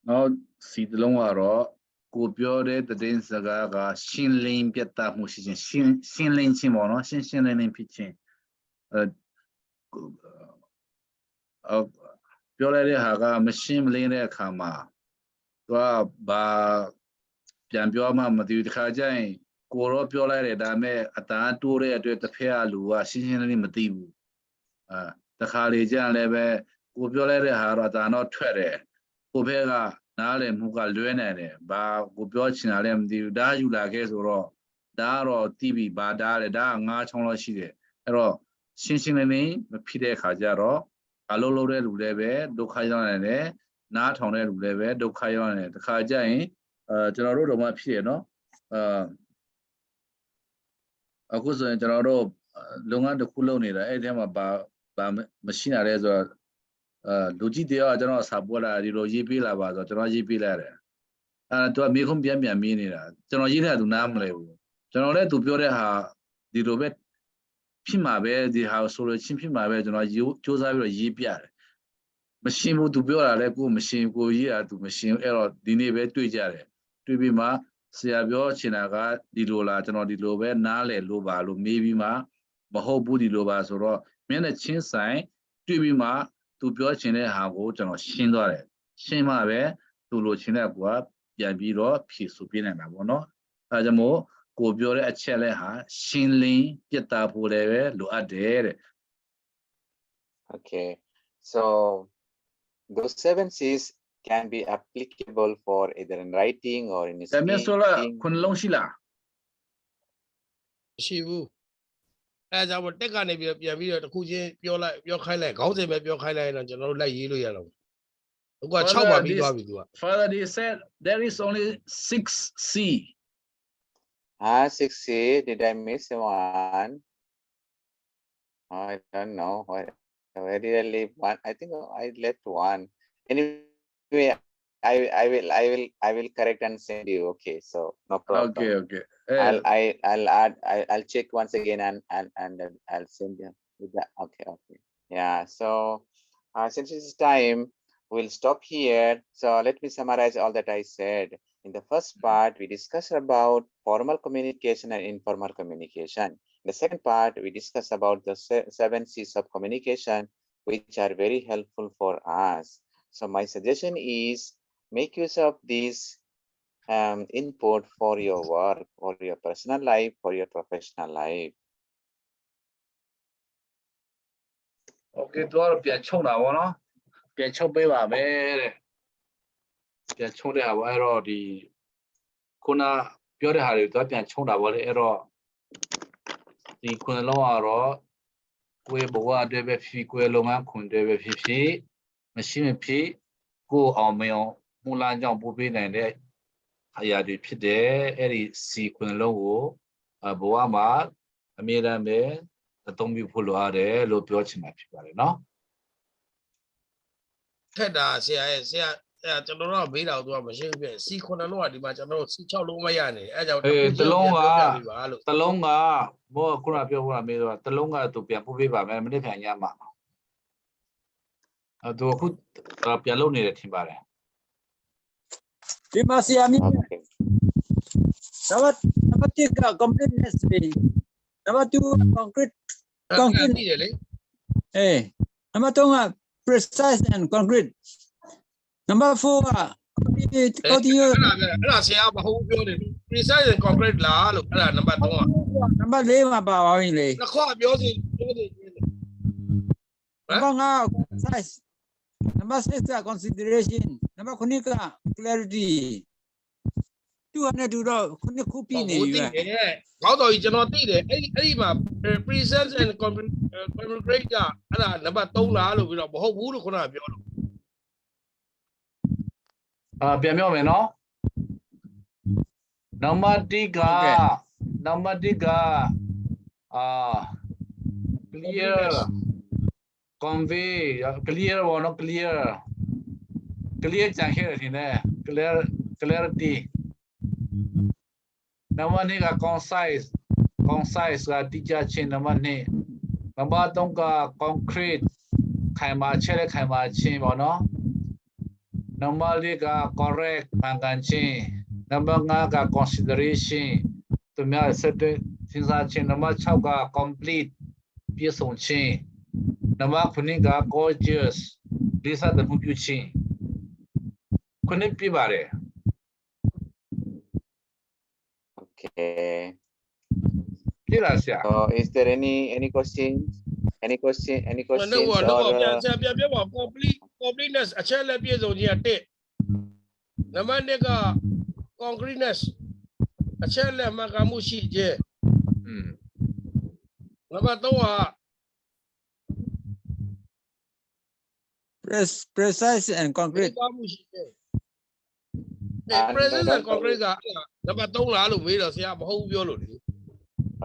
[SPEAKER 3] Now, see the long arrow, go beyond the dance gaga, shin lane pieta musician, shin lane chimono, shin lane pitching. Purely haga, machine lane kama. Ba Piampioma, Madu Kajay, Goro Pure, Dame, Atan Ture, the Pia Lua, Shin Madibu. The Halijan Leve, Gubule Haratano Twere, Gubega, Nalem, Muga Luenere, Ba Gubochinalem, the Dajula Gesoro, Daro, TV, Badale, Da, Nachon Shide, Ero, Shinsinani, Pide Kajaro, Alolore Leve, Dokayan, Not on it, Leve, Dokayan, the Kajay, General of Piano, a good general, Lunga the Kuloni, Adam about machinery as a Lugidia, General Sabola, Logi Lava, General GP letter. And to a Mikum Biamia Minira, General Gina to Namle, General to Pure the Robert Pimabe, the house or Chimpimabe, General Joseph GPR. Machine to build a level machine go here to machine error, the neighbor to Jare. To be ma, Siabio, Chinaga, the Lola, General the Lobe, Nale, Loba, maybe ma, Maho Budi Loba, so many chin sign, to be ma, to build China, Hago, General Shindore, Shimabe, to Lochinagua, Yabiro, Peace Supin and Abono, Ajamo, go build a cheleha, Shinling, get up, whatever, look at there.
[SPEAKER 5] Okay, so those 7 C's can be applicable for either in writing or in speaking.
[SPEAKER 1] ရှိဘူးအဲဒါကြောင့်တက်ကနေပြန်ပြီးတော့တစ်ခုချင်းပြောခိုင်းလိုက်ခေါင်းစဉ်ပဲပြောခိုင်းလိုက်တော့ကျွန်တော်တို့လိုက်ရေးလို့ရတော့အခုက6ပါပြီးသွားပြီသူက
[SPEAKER 3] Father, they said there is only 6C.
[SPEAKER 5] 6C, did I miss one? I don't know. Where did I leave one? I think I left one. Anyway, I will correct and send you. Okay, so no problem.
[SPEAKER 3] Okay.
[SPEAKER 5] I'll add. I'll check once again and I'll send you with that. Okay. Yeah. So since it's time, we'll stop here. So let me summarize all that I said. In the first part, we discussed about formal communication and informal communication. In the second part, we discussed about the 7 C's of communication, which are very helpful for us. So my suggestion is make use of these input for your work, for your personal life, for your professional life.
[SPEAKER 3] Okay, to all of Piachona, Piacho Beva, Piacho de Havaro, the Kuna Pure Harry, Piachona, what error. The Kunaloaro, Queboa, Debe Fique Longa, Kundebe Fifi, Machine P, go on Mayon, Mulan John Bubin and Ayadi Pide, Eri Si Kunalo, Boama, Amirame, the Tombi Puluare, Lopiochima people, no?
[SPEAKER 1] ခက်တာဆရာကျွန်တော်တို့မေးတော့သူကမရှိဘူးပြစီ9လုံးကဒီမှာကျွန်တော်တို့စီ6လုံးမရနေအဲကြောင့်
[SPEAKER 3] တလုံးကဘောခုနပြောဖို့မေးတော့တလုံးကသူပြန်ပို့ပေးပါမယ်မနေ့ပြန်ရမှာသူအခုပြန်လုပ်နေတယ်ထင်ပါတယ်
[SPEAKER 7] ဒီမှာဆရာမင်းနံပါတ်1က completeness နံပါတ်2 concrete
[SPEAKER 1] နေတယ်လေ
[SPEAKER 7] နံပါတ်3က precise and concrete number 4 က continue
[SPEAKER 1] အဲ့ဒါဆရာမဟုတ်ပြောတယ် precise and concrete လားလို့အဲ့ဒါနံပါတ်3က
[SPEAKER 7] နံပါတ်4မှာပါပါပြီလေ
[SPEAKER 1] တစ်ခွပြောစီ
[SPEAKER 7] Number size. Number 6 consideration. Number 9 clarity. 200 copy
[SPEAKER 1] ဟိုသိတယ်ခေါင်းတော်ကြီးကျွန်တော်သိတယ်အဲ့ဒီမှာ presence and communicate ကအဲ့ဒါနံပါတ်3လားလို့ပြီးတော့မဟုတ်ဘူးလို့ခုနကပြောလို့
[SPEAKER 3] ပြန်ပြောမယ်နော် number 1က clear convey clear ဘောနော် clear ကြံခဲ့တယ်ထင်တယ် clarity number 2က concise ကတိကျခြင်း number 3က concrete ခိုင်မာချက်နဲ့ခိုင်မာခြင်းပေါ့နော် number 4က correct မှန်ကန်ခြင်း number 5က consideration သူများဆက်တဲ့စဉ်းစားခြင်း number 6က complete ပြည့်စုံခြင်း number 9က gorgeous လေးစားတဲ့မှုပြုခြင်းခုနှစ်ပြပါတယ်
[SPEAKER 5] Okay.
[SPEAKER 3] ပြလားဆရာ
[SPEAKER 5] So is there any questions? Any questions or
[SPEAKER 1] ပြန်ပြောပါ completeness အချက်လက်ပြည့်စုံခြင်းက1နံပါတ်2က concreteness အချက်လက်မှန်ကန်မှုရှိခြင်းနံပါတ်3က
[SPEAKER 7] precise and concrete.
[SPEAKER 1] presence and concrete ကနံပါတ်3လားလို့မေးတော့ဆရာမဟုတ်ဘူးပြောလို့လေ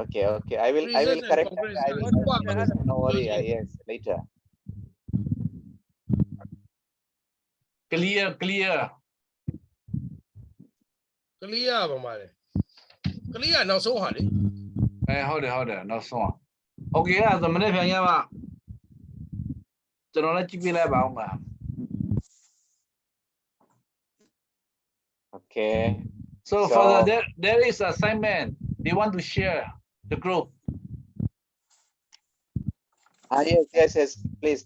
[SPEAKER 5] Okay. I will correct that. I will correct. No worry. Yes, later.
[SPEAKER 3] clear
[SPEAKER 1] ပါမှာလေ clear နောက်ဆုံးဟာလေ
[SPEAKER 3] ဟုတ်တယ်နောက်ဆုံး okay အဲ့ဒါမနေ့ပြန်ရပါကျွန်တော်လည်းကြည့်ပြလိုက်ပါဦးမှာ
[SPEAKER 5] Okay.
[SPEAKER 3] So further there is assignment they want to share the group.
[SPEAKER 5] Yes. Please.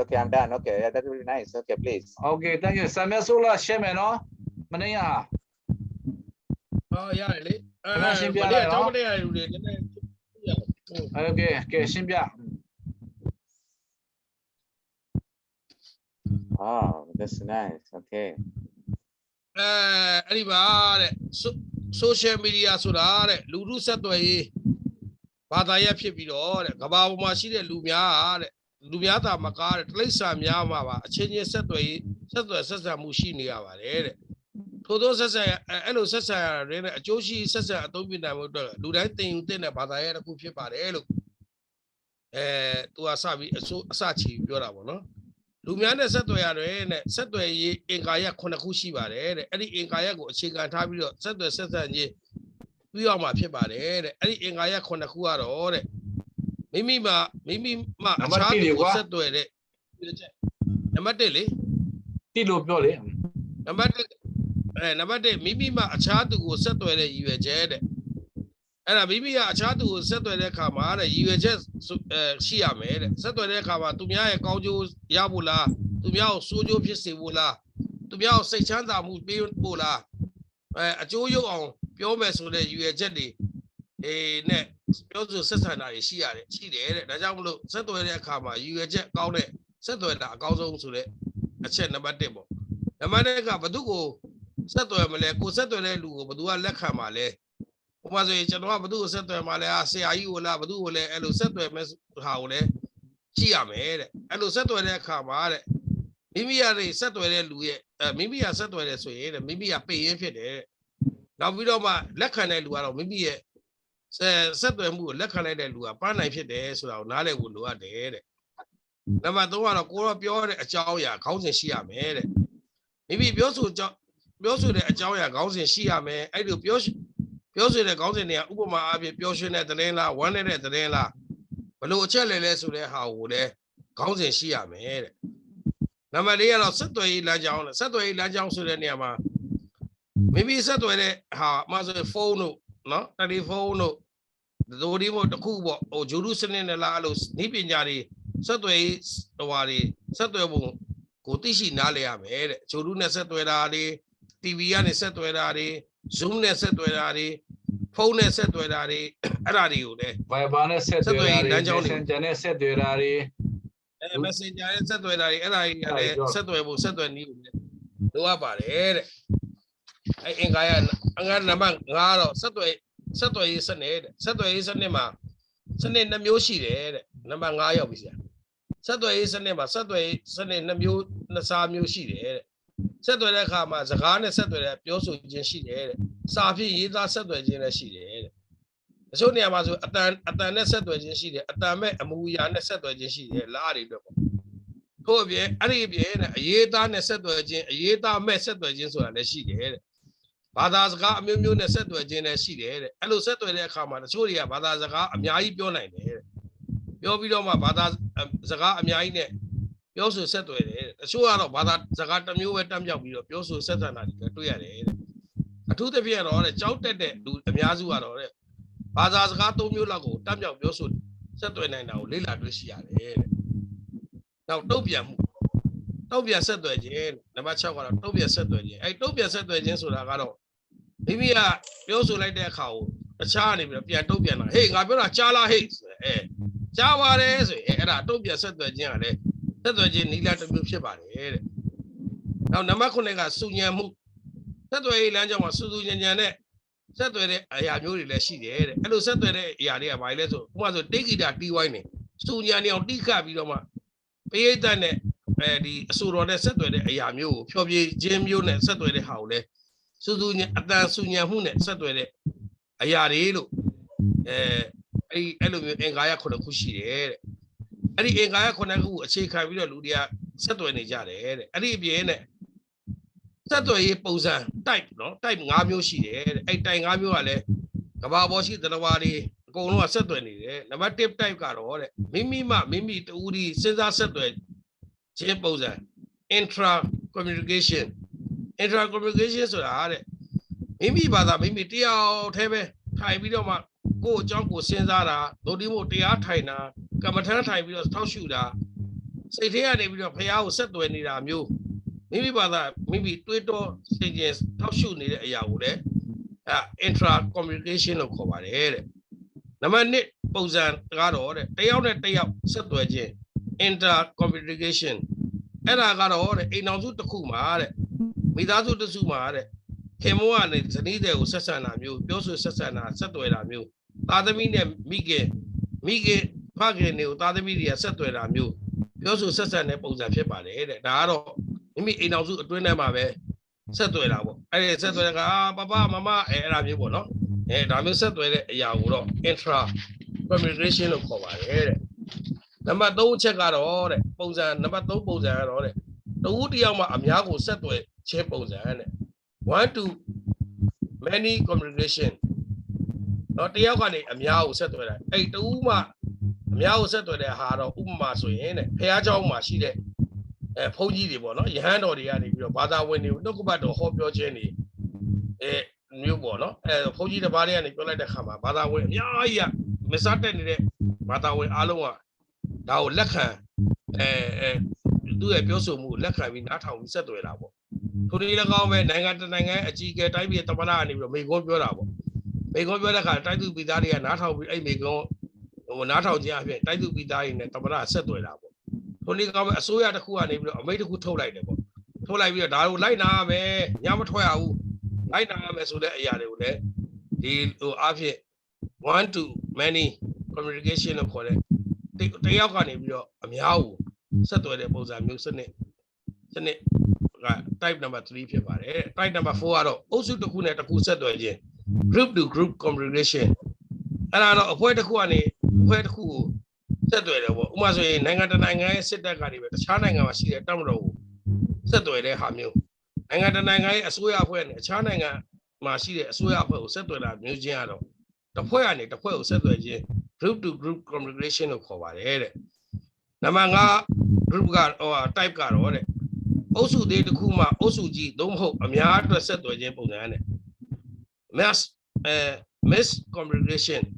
[SPEAKER 5] Okay, I'm done. Okay, yeah, that will be nice. Okay, please.
[SPEAKER 3] Okay, thank you. Samya Sola share မယ်နော်မနေ့က
[SPEAKER 1] ရတယ်လေ
[SPEAKER 3] ရှင်းပြလိုက်နော်
[SPEAKER 1] မနေ့ကလူတွေနည်းနည်း
[SPEAKER 3] Okay ရှင်းပြ
[SPEAKER 5] Oh, that's nice. Okay.
[SPEAKER 1] အဲ့ဒီပါတဲ့ social media ဆိုတာတဲ့လူထုဆက်သွယ်ရေးဘာသာရပ်ဖြစ်ပြီးတော့တဲ့ကမ္ဘာပေါ်မှာရှိတဲ့လူများတဲ့လူများသာမကားတဲ့တိရစ္ဆာန်များမှာပါအချင်းချင်းဆက်သွယ်ဆက်ဆံမှုရှိနေရပါတယ်တဲ့ထို့သောဆက်ဆံအဲ့လိုဆက်ဆံရတဲ့အကျိုးရှိဆက်ဆံအသုံးပြုနိုင်မှုအတွက်လူတိုင်းသင်ယူသင့်တဲ့ဘာသာရပ်တစ်ခုဖြစ်ပါတယ်လို့သူကစပြီးအစချီပြောတာပေါ့နော်လူများနဲ့ဆက်သွယ်ရတယ်နဲ့ဆက်သွယ်ရေးအင်္ဂါရပ်9ခုရှိပါတယ်တဲ့အဲ့ဒီအင်္ဂါရပ်ကိုအခြေခံထားပြီးတော့ဆက်သွယ်ဆက်ဆံခြင်းပြီးအောင်မှာဖြစ်ပါတယ်တဲ့အဲ့ဒီအင်္ဂါရပ်9ခုကတော့တဲ့မိမိမှအခြားသူကိုဆက်သွယ်တဲ့နံပါတ်1လေ
[SPEAKER 3] တိလို့ပြောလေ
[SPEAKER 1] နံပါတ်1မိမိမှအခြားသူကိုဆက်သွယ်တဲ့ရည်ရွယ်ချက်တဲ့အဲ့ဒါမိမိကအခြားသူကိုဆက်သွယ်တဲ့အခါမှာတဲ့ရည်ရွယ်ချက်ရှိရမယ်တဲ့ဆက်သွယ်တဲ့အခါမှာသူများရဲ့ကောင်းကျိုးရဖို့လားသူများကိုစိုးကျိုးဖြစ်စေဖို့လားသူများကိုစိတ်ချမ်းသာမှုပေးဖို့လားအကျိုးရုပ်အောင်ပြောမယ်ဆိုတဲ့ရည်ရွယ်ချက်တွေနဲ့ပြောဆိုဆက်ဆံတာတွေရှိတယ်တဲ့ဒါကြောင့်မလို့ဆက်သွယ်တဲ့အခါမှာရည်ရွယ်ချက်ကောင်းတဲ့ဆက်သွယ်တာအကောင်းဆုံးဆိုတဲ့အချက်နံပါတ်1ပေါ့နံပါတ်2ကဘသူကိုဆက်သွယ်မလဲကိုဆက်သွယ်တဲ့လူကိုဘသူကလက်ခံမှာလဲဥပမာဆိုရင်ကျွန်တော်ကဘသူ့ကိုဆက်သွယ်မှာလဲဆရာကြီးကိုလားဘသူ့ကိုလဲအဲ့လိုဆက်သွယ်မဲ့ဟာကိုလဲကြည့်ရမယ်တဲ့အဲ့လိုဆက်သွယ်တဲ့အခါမှာတဲ့မိမိကနေဆက်သွယ်တဲ့လူရဲ့မိမိကဆက်သွယ်တယ်ဆိုရင်တဲ့မိမိကပေရင်ဖြစ်တယ်တဲ့နောက်ပြီးတော့မှလက်ခံတဲ့လူကတော့မိမိရဲ့ဆက်သွယ်မှုကိုလက်ခံလိုက်တဲ့လူကပန်းနိုင်ဖြစ်တယ်ဆိုတာကိုနားလည်ဖို့လိုအပ်တယ်တဲ့နံပါတ်3ကတော့ကိုတော့ပြောတဲ့အကြောင်းအရာခေါင်းစဉ်ရှိရမယ်တဲ့မိမိပြောဆိုတဲ့အကြောင်းအရာခေါင်းစဉ်ရှိရမယ်အဲ့လိုပြောဆိုတဲ့ခေါင်းစဉ်တွေကဥပမာအပြင်ပြောရွှင်တဲ့သတင်းလားဝမ်းနေတဲ့သတင်းလားဘလို့အချက်လဲဆိုတဲ့ဟာကိုလည်းခေါင်းစဉ်ရှိရမယ်တဲ့နံပါတ်4ကတော့ဆက်သွယ်ရေးလမ်းကြောင်းဆိုတဲ့နေရာမှာမိမိဆက်သွယ်တဲ့ဟာမှဆိုဖုန်းတို့နော်တယ်လီဖုန်းတို့ဒိုဒီမို့တခုပေါ့ဟိုဂျူရုစနစ်နဲ့လားအဲ့လိုဤပညာတွေဆက်သွယ်ရေးဆက်သွယ်ပုံကိုသိရှိနားလည်ရမယ်တဲ့ဂျူရုနဲ့ဆက်သွယ်တာတွေ TV ကနေဆက်သွယ်တာတွေ Zoom နဲ့ဆက်သွယ်တာတွေဖုန်းနဲ့ဆက်သွယ်တာတွေအဲ့ဒါတွေကိုလည်း
[SPEAKER 3] Viber နဲ့ဆက်သွယ်တာတွေ Messenger နဲ့ဆက်သွယ်တာတွေ
[SPEAKER 1] messenger ရဲ့ဆက်သွယ်တာတွေအဲ့ဒါကြီးကလည်းဆက်သွယ်ဖို့ဆက်သွယ်နည်းကိုလိုအပ်ပါတယ်တဲ့အဲ့အင်္ဂါရနံပါတ်5တော့ဆက်သွယ်ရေးစနစ်တဲ့ဆက်သွယ်ရေးစနစ်မှာစနစ်2မျိုးရှိတယ်တဲ့နံပါတ်5ရောက်ပြီဆရာဆက်သွယ်ရေးစနစ်မှာဆက်သွယ်ရေးစနစ်2စားမျိုးရှိတယ်တဲ့ဆက်သွယ်တဲ့အခါမှာစကားနဲ့ဆက်သွယ်တဲ့ပြောဆိုခြင်းရှိတယ်တဲ့စာဖြင့်ရေးသားဆက်သွယ်ခြင်းလည်းရှိတယ်တဲ့တချို့နေရာမှာဆိုအတန်နဲ့ဆက်သွယ်ခြင်းရှိတယ်အတန်မဲ့အမူအရာနဲ့ဆက်သွယ်ခြင်းရှိတယ်လားတွေတော့ထို့အပြင်အဲ့ဒီအပြင်နဲ့အရေးသားနဲ့ဆက်သွယ်ခြင်းအရေးသားမဲ့ဆက်သွယ်ခြင်းဆိုတာလည်းရှိတယ်တဲ့ဘာသာစကားအမျိုးမျိုးနဲ့ဆက်သွယ်ခြင်းလည်းရှိတယ်တဲ့အဲ့လိုဆက်သွယ်တဲ့အခါမှာတချို့တွေကဘာသာစကားအများကြီးပြောနိုင်တယ်တဲ့ပြောပြီးတော့မှဘာသာစကားအများကြီးနဲ့ပြောဆိုဆက်သွယ်တယ်တချို့ကတော့ဘာသာစကားတစ်မျိုးပဲတမ်းပြောက်ပြီးတော့ပြောဆိုဆက်ဆံတာတွေတွေ့ရတယ်တဲ့အထူးသဖြင့်တော့တဲ့ကြောက်တက်တဲ့လူအများစုကတော့တဲ့ဘာသာစကား3မျိုးလောက်ကိုတမ်းပြောက်ပြောဆိုဆက်သွယ်နိုင်တာကိုလေ့လာတွေ့ရှိရတယ်တဲ့နောက်တုံ့ပြန်မှုတုံ့ပြန်ဆက်သွယ်ခြင်းနံပါတ်6ကတော့တုံ့ပြန်ဆက်သွယ်ခြင်းအဲ့တုံ့ပြန်ဆက်သွယ်ခြင်းဆိုတာကတော့မိမိကပြောဆိုလိုက်တဲ့အခါကိုတခြားနေပြီးတော့ပြန်တုံ့ပြန်တာဟေးငါပြောတာကြားလားဟေးဆိုရင်ကြားပါတယ်ဆိုရင်အဲ့ဒါတုံ့ပြန်ဆက်သွယ်ခြင်းကလည်းဆက်သွယ်ခြင်းနီလာတစ်မျိုးဖြစ်ပါတယ်တဲ့နောက်နံပါတ်9ကစုညံမှုဆက်သွယ်ရေးလမ်းကြောင်းမှာစူးစူးညံညံနဲ့ဆက်သွယ်တဲ့အရာမျိုးတွေလည်းရှိတယ်တဲ့အဲ့လိုဆက်သွယ်တဲ့အရာတွေကဘာလဲဆိုဥပမာဆိုတိတ်ဂီတာတီးဝိုင်းနေစူညံနေအောင်တိခတ်ပြီးတော့မှပရိသတ်နဲ့ဒီအဆိုတော်နဲ့ဆက်သွယ်တဲ့အရာမျိုးကိုဖျော်ဖြေခြင်းမျိုးနဲ့ဆက်သွယ်တဲ့ဟာကိုလည်းစူးစူးညံအတန်စူညံမှုနဲ့ဆက်သွယ်တဲ့အရာတွေလို့အဲ့လိုမျိုးအင်္ဂါရ9ခုရှိတယ်တဲ့အဲ့ဒီအင်္ဂါရ9ခုကိုအခြေခံပြီးတော့လူတွေကဆက်သွယ်နေကြတယ်တဲ့အဲ့ဒီအပြင်နဲ့ဆက်သွယ်ရေးပုံစံ type နော် type 5မျိုးရှိတယ်တဲ့အဲ့ type 5မျိုးကလည်းကဘာပေါ်ရှိသတ္တဝါတွေအကုန်လုံးကဆက်သွယ်နေတယ်နံပါတ်1 type ကတော့တဲ့မိမိတူဒီစဉ်းစားဆက်သွယ်ခြင်းပုံစံ intra communication ဆိုတာတဲ့မိမိဘာသာမိမိတယောက်တည်းပဲထိုင်ပြီးတော့မှကိုယ့်အကြောင်းကိုစဉ်းစားတာဒုတိယတရားထိုင်တာကမ္မထမ်းထိုင်ပြီးတော့ထောက်ရှုတာစိတ်ထဲကနေပြီးတော့ဖះကိုဆက်သွယ်နေတာမျိုးမိမိဘာသာမိမိတွေးတောစိတ်ကျင်ထောက်ရှုနေတဲ့အရာကိုလည်းintra communication လို့ခေါ်ပါတယ်တဲ့နံပါတ်1ပုံစံကတော့တဲ့တယောက်နဲ့တယောက်ဆက်သွယ်ခြင်း inter communication အဲ့ဒါကတော့တဲ့အိမ်အောင်စုတစ်ခုမှာတဲ့မိသားစုတစ်စုမှာတဲ့ခင်မောကနေဇနီးတွေကိုဆက်ဆံတာမျိုးပြောဆိုဆက်ဆံတာဆက်သွယ်တာမျိုးသားသမီးနဲ့မိခင်ဖခင်တွေကိုသားသမီးတွေကဆက်သွယ်တာမျိုးပြောဆိုဆက်ဆံတဲ့ပုံစံဖြစ်ပါတယ်တဲ့ဒါကတော့မိမိအိမ်အောင်စုအတွင်းထဲမှာပဲဆက်သွယ်တာပေါ့အဲ့ဒီဆက်သွယ်တဲ့ကပပမမအဲ့ဒါမျိုးပေါ့နော်ဒါမျိုးဆက်သွယ်တဲ့အရာကိုတော့ intra communication လို့ခေါ်ပါတယ်တဲ့နံပါတ်3အချက်ကတော့တဲ့ပုံစံနံပါတ်3ပုံစံကတော့တဲ့တဦးတယောက်မှအများကိုဆက်သွယ်ခြင်းပုံစံတဲ့ one to many communication တော့တယောက်ကနေအများကိုဆက်သွယ်တာအဲ့တဦးမှအများကိုဆက်သွယ်တဲ့ဟာတော့ဥပမာဆိုရင်တဲ့ဖះเจ้าမှာရှိတဲ့ဘုန်းကြီးတွေပေါ့နော်ယဟန်တော်တွေကနေပြီးတော့ဘာသာဝင်တွေကိုနှုတ်ကပတ်တော်ဟောပြောခြင်းတွေမျိုးပေါ့နော်ဘုန်းကြီးတစ်ပါးတွေကနေပြောလိုက်တဲ့ခါမှာဘာသာဝင်အများကြီးမစတက်နေတဲ့ဘာသာဝင်အားလုံးကဒါကိုလက်ခံသူ့ရဲ့ပြောဆိုမှုကိုလက်ခံပြီးနားထောင်ပြီးဆက်သွယ်တာပေါ့ထိုဒီ၎င်းပဲနိုင်ငံတနိုင်ငံအကြီးအကဲတိုင်းပြည်သမ္မတကနေပြီးတော့မိကွန်းပြောတာပေါ့မိကွန်းပြောတဲ့ခါတိုက်သူပြည်သားတွေကနားထောင်ပြီးအဲ့မိကွန်းနားထောင်ခြင်းအပြင်တိုက်သူပြည်သားတွေနဲ့သမ္မတဆက်သွယ်တာပေါ့ထိုဒီကောင်ပဲအစိုးရတစ်ခုကနေပြီးတော့အမိန့်တစ်ခုထုတ်လိုက်တယ်ပေါ့ထုတ်လိုက်ပြီးတော့ဒါကိုလိုက်နာရမယ်ညမထွက်ရဘူးလိုက်နာရမယ်ဆိုတဲ့အရာတွေကိုလည်းဒီအားဖြင့် one to many communication လို့ခေါ်တဲ့တယောက်ကနေပြီးတော့အများကိုဆက်သွယ်တဲ့ပုံစံမျိုးစနစ်က type number 3ဖြစ်ပါတယ် type number 4ကတော့အုပ်စုတစ်ခုနဲ့တစ်ခုဆက်သွယ်ခြင်း group to group communication အဲ့ဒါတော့အဖွဲ့တစ်ခုကနေအဖွဲ့တစ်ခုကိုဆက်သွယ်တယ်ပေါ့ဥပမာဆိုရင်နိုင်ငံတနိုင်ငံရဲ့စစ်တပ်ကနေပဲတခြားနိုင်ငံမှာရှိတဲ့တပ်မတော်ကိုဆက်သွယ်တဲ့ဟာမျိုးနိုင်ငံတနိုင်ငံရဲ့အစိုးရအဖွဲ့နဲ့အခြားနိုင်ငံမှာရှိတဲ့အစိုးရအဖွဲ့ကိုဆက်သွယ်တာမျိုးချင်းကတော့တစ်ဖွဲ့ကနေတစ်ဖွဲ့ကိုဆက်သွယ်ခြင်း group to group communication လို့ခေါ်ပါတယ်တဲ့နံပါတ်5 group ကtype ကတော့တဲ့အုပ်စုသေးတစ်ခုမှအုပ်စုကြီးသို့မဟုတ်အများအတွက်ဆက်သွယ်ခြင်းပုံစံနဲ့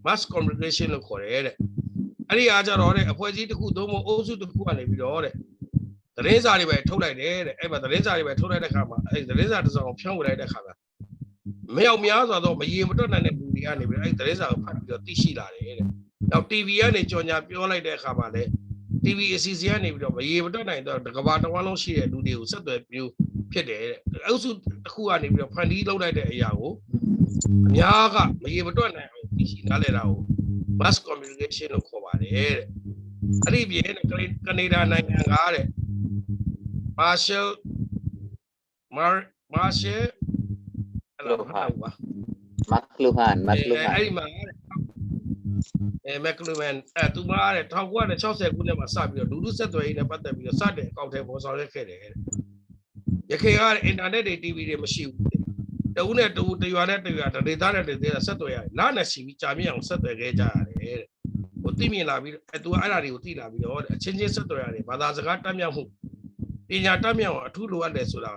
[SPEAKER 1] mass communication လို့ခေါ်တယ်တဲ့အဲ့ဒီအားကြတော့တဲ့အဖွဲ့ကြီးတစ်ခုသို့မဟုတ်အုပ်စုတစ်ခုကနေပြီးတော့တဲ့သတင်းစာတွေပဲထုတ်လိုက်တယ်တဲ့အဲ့မှာသတင်းစာတွေပဲထုတ်လိုက်တဲ့ခါမှာအဲ့သတင်းစာတစ်စောင်ဖြန့်ဝေလိုက်တဲ့ခါမှာမရောက်များစွာတော့မရေမတွက်နိုင်တဲ့လူတွေကနေပြီးအဲ့သတင်းစာကိုဖတ်ပြီးတော့သိရှိလာတယ်တဲ့နောက် TV ကနေကြော်ညာပြောလိုက်တဲ့အခါမှာလည်း TV အစီအစဉ်ကနေပြီးတော့မရေမတွက်နိုင်တော့ကဘာတဝမ်းလုံးရှိတဲ့လူတွေကိုဆက်သွယ်မျိုးဖြစ်တယ်တဲ့အုပ်စုတစ်ခုကနေပြီးတော့ဖန်တီးလုပ်လိုက်တဲ့အရာကိုအများကမရေမတွက်နိုင်အောင်သိရှိနားလည်တာကို mass communication လို့ခေါ်ပါတယ်တဲ့အဲ့ဒီပြင်ကနေဒါနိုင်ငံကတဲ့ Marshall အဲ့လိုဟာပါ
[SPEAKER 5] McLuhan
[SPEAKER 1] အဲ့ဒီမှာမက်ကလူမန်သူမတဲ့1960ခုနှစ်မှာစပြီးတော့လူလူဆက်သွယ်ရေးနဲ့ပတ်သက်ပြီးတော့စတဲ့အကောင့်ထဲပေါ်ဆောင်ရွက်ခဲ့တယ်တဲ့ရခိုင်ကအင်တာနက်တွေ TV တွေမရှိဘူးတဦးနဲ့တဦးတရွာနဲ့တရွာဒေသနဲ့ဒေသဆက်သွယ်ရတယ်နားနဲ့စီပြီးကြာမြင့်အောင်ဆက်သွယ်ခဲ့ကြရတယ်တဲ့ဟိုသိမြင်လာပြီးသူကအဲ့ဒါတွေကိုသိလာပြီးတော့အချင်းချင်းဆက်သွယ်ရတယ်ဘာသာစကားတတ်မြောက်မှုပညာတတ်မြောက်အောင်အထူးလိုအပ်တယ်ဆိုတာ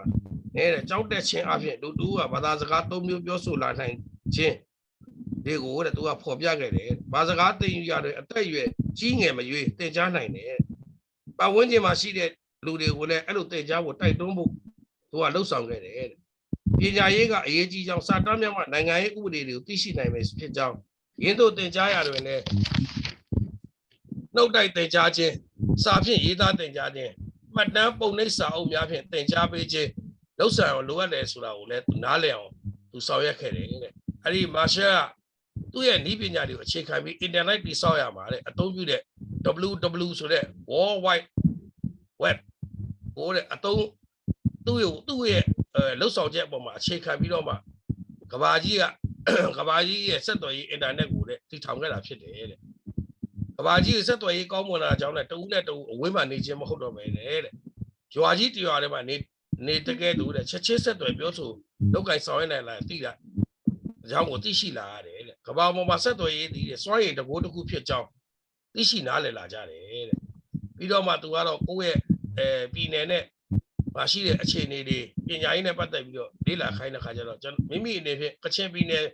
[SPEAKER 1] တဲ့ကြောက်တဲ့ချင်းအဖြစ်လူတူကဘာသာစကား၃မျိုးပြောဆိုလာနိုင်ခြင်းဒီကိုတဲ့သူကဖော်ပြခဲ့တယ်ဘာစကားသိရတဲ့အသက်အရွယ်ကြီးငယ်မရွေးသင်ကြားနိုင်တယ်ပတ်ဝန်းကျင်မှာရှိတဲ့လူတွေကိုလည်းအဲ့လိုသင်ကြားဖို့တိုက်တွန်းဖို့သူကလှုပ်ဆောင်ခဲ့တယ်ပညာရေးကအရေးကြီးကြောင်းစာတမ်းများမှနိုင်ငံရေးဥပဒေတွေကိုသိရှိနိုင်မယ်ဖြစ်ကြောင်းရင်းတို့သင်ကြားရတွင်လည်းနှုတ်တိုက်သင်ကြားခြင်းစာဖြင့်ရေးသားသင်ကြားခြင်းမှတ်တမ်းပုံနှိပ်စာအုပ်များဖြင့်သင်ကြားပေးခြင်းလှုပ်ဆောင်လိုအပ်တယ်ဆိုတာကိုလည်းသူနားလည်အောင်သူဆောင်ရွက်ခဲ့တယ်တဲ့အဲ့ဒီမာရှယ်ကသူ့ရဲ့နည်းပညာတွေကိုအခြေခံပြီး internet တိဆောက်ရမှာတဲ့အသုံးပြုတဲ့ WW ဆိုတဲ့ World Wide Web ဟိုတဲ့အသုံးသူ့ရဲ့လှုပ်ဆောင်ချက်အပေါ်မှာအခြေခံပြီးတော့မှကဘာကြီးရဲ့ဆက်သွယ်ရေး internet ကိုတည်ထောင်ခဲ့တာဖြစ်တယ်တဲ့ကဘာကြီးရဲ့ဆက်သွယ်ရေးကောင်းမွန်လာကြောင်းနဲ့တဦးနဲ့တဦးအဝေးမှာနေခြင်းမဟုတ်တော့ပဲတဲ့ရွာကြီးတရွာထဲမှာနေတကယ်လို့တဲ့ချက်ချင်းဆက်သွယ်ပြောဆိုလောက်ကင်ဆောင်ရနိုင်လာသိတာအကြောင်းကိုသိရှိလာရတယ်တဲ့ကဘာပေါ်မှာဆက်သွယ်ရေးတည်တဲ့စွမ်းရည်တကိုးတစ်ခုဖြစ်ကြောင်းသိရှိနားလည်လာကြတယ်တဲ့ပြီးတော့မှသူကတော့ကိုယ့်ရဲ့ပြည်နယ်နဲ့မရှိတဲ့အခြေအနေတွေပညာရေးနဲ့ပတ်သက်ပြီးတော့လေ့လာခိုင်းတဲ့ခါကျတော့မိမိအနေဖြင့်ကချင်ပြည်နယ်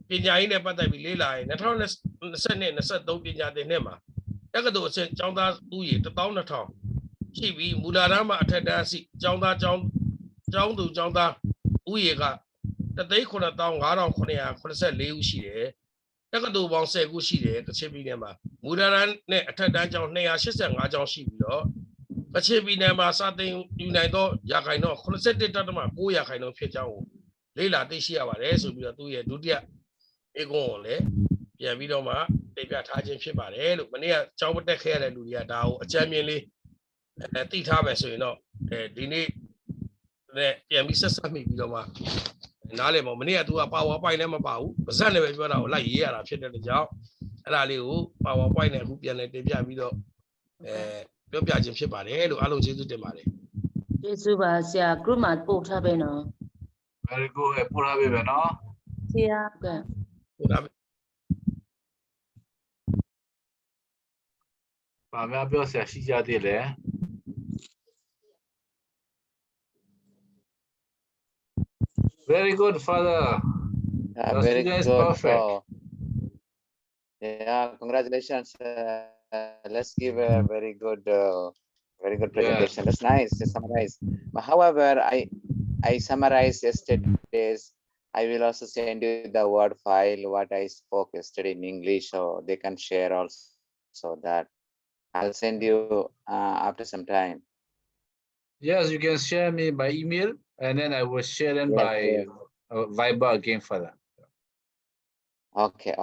[SPEAKER 1] ပညာရေးနဲ့ပတ်သက်ပြီးလေ့လာရင်2020-23ပညာသင်နှစ်မှာတက္ကသိုလ်အဆင့်ကျောင်းသားဦးရေ12000ရှိပြီးမူလာတန်းမှာအထက်တန်းအဆင့်ကျောင်းသားဦးရေက1,959,984 ဦးရှိတယ်တက္ကသိုလ်ပေါင်း10ခုရှိတယ်ကချင်ပြည်နယ်မှာမူလာတန်းနဲ့အထက်တန်းကျောင်း285ကျောင်းရှိပြီးတော့ကချင်ပြည်နယ်မှာစာသင်ယူနိုင်သောရာခိုင်နှုန်း81.9ရာခိုင်နှုန်းဖြစ်ကြောင်းကိုလေ့လာသိရှိရပါတယ်ဆိုပြီးတော့သူရဲ့ဒုတိယဧကုန်းကိုလည်းပြန်ပြီးတော့မှတင်ပြထားခြင်းဖြစ်ပါတယ်လို့မနေ့ကကျောင်းမတက်ခဲ့ရတဲ့လူတွေကဒါကိုအကြမ်းမြင်လေးသိထားမယ်ဆိုရင်တော့ဒီနေ့နဲ့ပြန်ပြီးဆက်မိပြီးတော့မှနားလည်မနေ့ကသူက PowerPoint လည်းမပါဘူးပါဇက်နဲ့ပဲပြောတာကိုလိုက်ရေးရတာဖြစ်တဲ့ကြောင့်အဲ့ဒါလေးကို PowerPoint နဲ့အခုပြန်လည်တင်ပြပြီးတော့ပြောပြခြင်းဖြစ်ပါတယ်လို့အားလုံးကျေးဇူးတင်ပါတယ်
[SPEAKER 2] ကျေးဇူးပါဆရာ group မှာပို့ထားပဲနော်
[SPEAKER 3] very good ပို့ထားပြီပဲနော်
[SPEAKER 2] ဆရာကဲ
[SPEAKER 1] ဟုတ်တာ
[SPEAKER 3] ဘာများပြောဆရာရှိကြသေးလဲ very good father Your
[SPEAKER 5] very
[SPEAKER 3] student is
[SPEAKER 5] good.
[SPEAKER 3] perfect.
[SPEAKER 5] So, yeah, congratulations. Let's give a very good presentation. That's nice to summarize. But however, I summarized yesterday's. I will also send you the Word file what I spoke yesterday in English, so they can share also. So that I'll send you after some time.
[SPEAKER 3] Yes, you can share me by email, and then I will share them by Viber again for that.
[SPEAKER 5] Okay.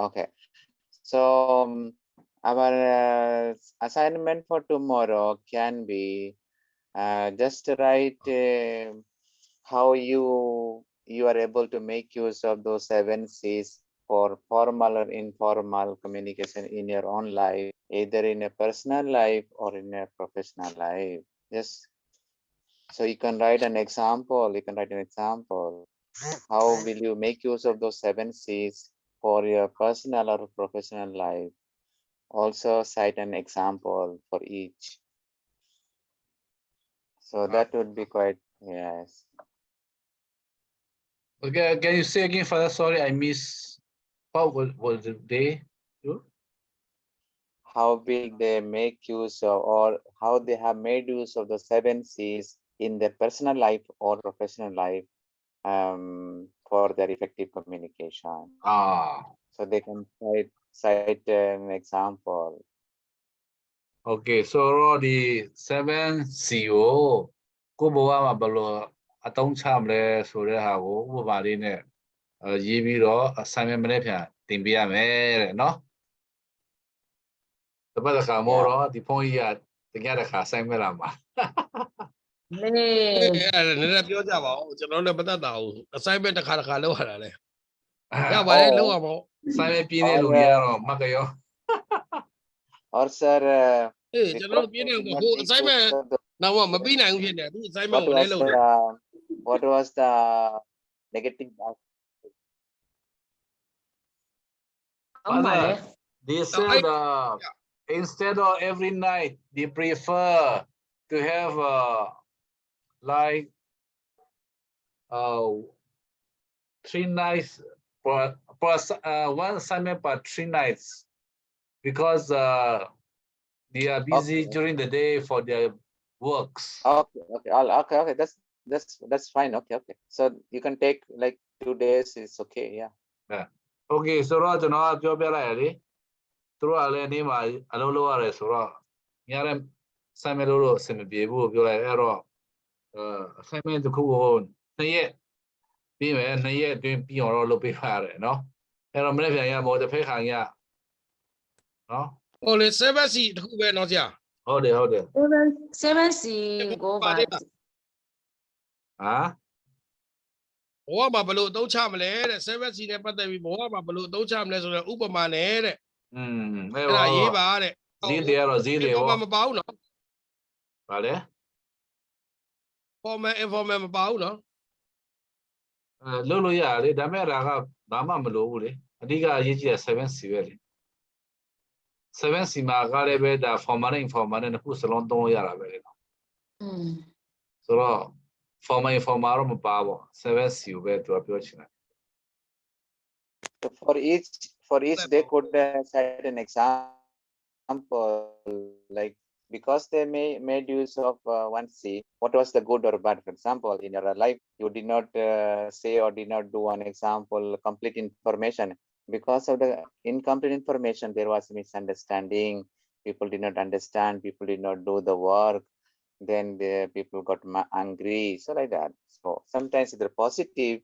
[SPEAKER 5] So our assignment for tomorrow can be just write how you are able to make use of those 7 C's for formal or informal communication in your own life, either in a personal life or in a professional life. Just so you can write an example. How will you make use of those 7 C's for your personal or professional life? Also cite an example for each. So that would be quite, yes.
[SPEAKER 3] Okay, can you say again, Father? Sorry, I missed. What was they do?
[SPEAKER 5] How will they make use of, or how they have made use of the 7 C's in their personal life or professional life for their effective communication. So they can cite an example.
[SPEAKER 3] Okay, so the 7CO ကိုဘဝမှာဘယ်လိုအသုံးချမလဲဆိုတဲ့ဟာကိုဥပမာလေးနဲ့ရေးပြီးတော့ assignment မနေ့ပြန်တင်ပေးရမယ်တဲ့နော်တပတ်တစ်ခါမို့တော့ဒီဖုန်းကြီးကတကယ်တစ်ခါ assignment လာမှာ
[SPEAKER 2] လေ
[SPEAKER 1] နည်းနည်းပြောကြပါဦးကျွန်တော်လည်းမတတ်တာဘူး assignment တစ်ခါလောက်ရတာလေရပါတယ်လောက်ရပါဦး
[SPEAKER 3] assignment ပြင်းတဲ့လူတွေကတော့မကရော
[SPEAKER 5] Or sir,
[SPEAKER 1] အေးကျွန်တော်ပြင်းနေမှာဟို assignment တော့မပြီးနိုင်ဘူးဖြစ်နေသူ assignment ကိုလည်းလုပ်တယ်
[SPEAKER 5] what was the negative?
[SPEAKER 2] အောင်းပါလေ
[SPEAKER 3] They said instead of every night they prefer to have like 3 nights for one assignment per 3 nights because they are busy during the day for their works.
[SPEAKER 5] Okay. That's fine. Okay. So you can take like 2 days. It's okay. Yeah.
[SPEAKER 3] Okay, so တော့ကျွန်တော်ပြောပြလိုက်ရလေသူတို့ကလည်းနေမှာအလုပ်လုပ်ရတယ်ဆိုတော့ညရဲ assignment လို့အဆင်မပြေဘူးပြောလိုက်အဲ့တော့assignment တစ်ခုကို2ရက်ပြီးမယ်2ရက်အတွင်းပြီးအောင်တော့လုပ်ပေးပါရတယ်နော်အဲ့တော့မနေ့ပြန်ရမောတစ်ဖက်ခါရနော်
[SPEAKER 1] ဟိုလေ 7C တခုပဲเนาะဆရာ
[SPEAKER 3] ဟုတ်တယ်
[SPEAKER 2] 7C ကိုပါ
[SPEAKER 3] ဟာ
[SPEAKER 1] ဘောကဘယ်လိုအသုံးချမလဲတဲ့ 7C နဲ့ပတ်သက်ပြီးဘောကဘယ်လိုအသုံးချမလဲဆိုတော့ဥပမာနဲ့တဲ့
[SPEAKER 3] အဲ့
[SPEAKER 1] အဲ့ဒါ
[SPEAKER 3] တော့
[SPEAKER 1] ရေးပါတဲ့
[SPEAKER 3] ဈေးတွေကတော့ဈေးတွေ
[SPEAKER 1] ဘာ
[SPEAKER 3] ပေါ့
[SPEAKER 1] မပါဘူးเนาะ
[SPEAKER 3] ဗါလဲ
[SPEAKER 1] formal informal မပါဘူးเนาะ
[SPEAKER 3] လုပ်လို့ရတယ်လေဒါပေမဲ့ဒါကဘာမှမလိုဘူးလေအဓိကအရေးကြီးတာ 7C ပဲလေ 7C မှာကလည်းပဲဒါ formal နဲ့ informal နဲ့နှစ်ခုစလုံးသုံးလို့ရတာပဲလေနော် ဆိုတော့ formal informal တော့မပါဘူး 7C ကိုပဲသူကပြောချင်တယ်
[SPEAKER 5] So for each they could set an example like because they made use of 1C. What was the good or bad? For example, in your life, you did not say or did not do an example complete information. Because of the incomplete information, there was misunderstanding. People did not understand. People did not do the work. Then the people got angry. So like that. So sometimes either positive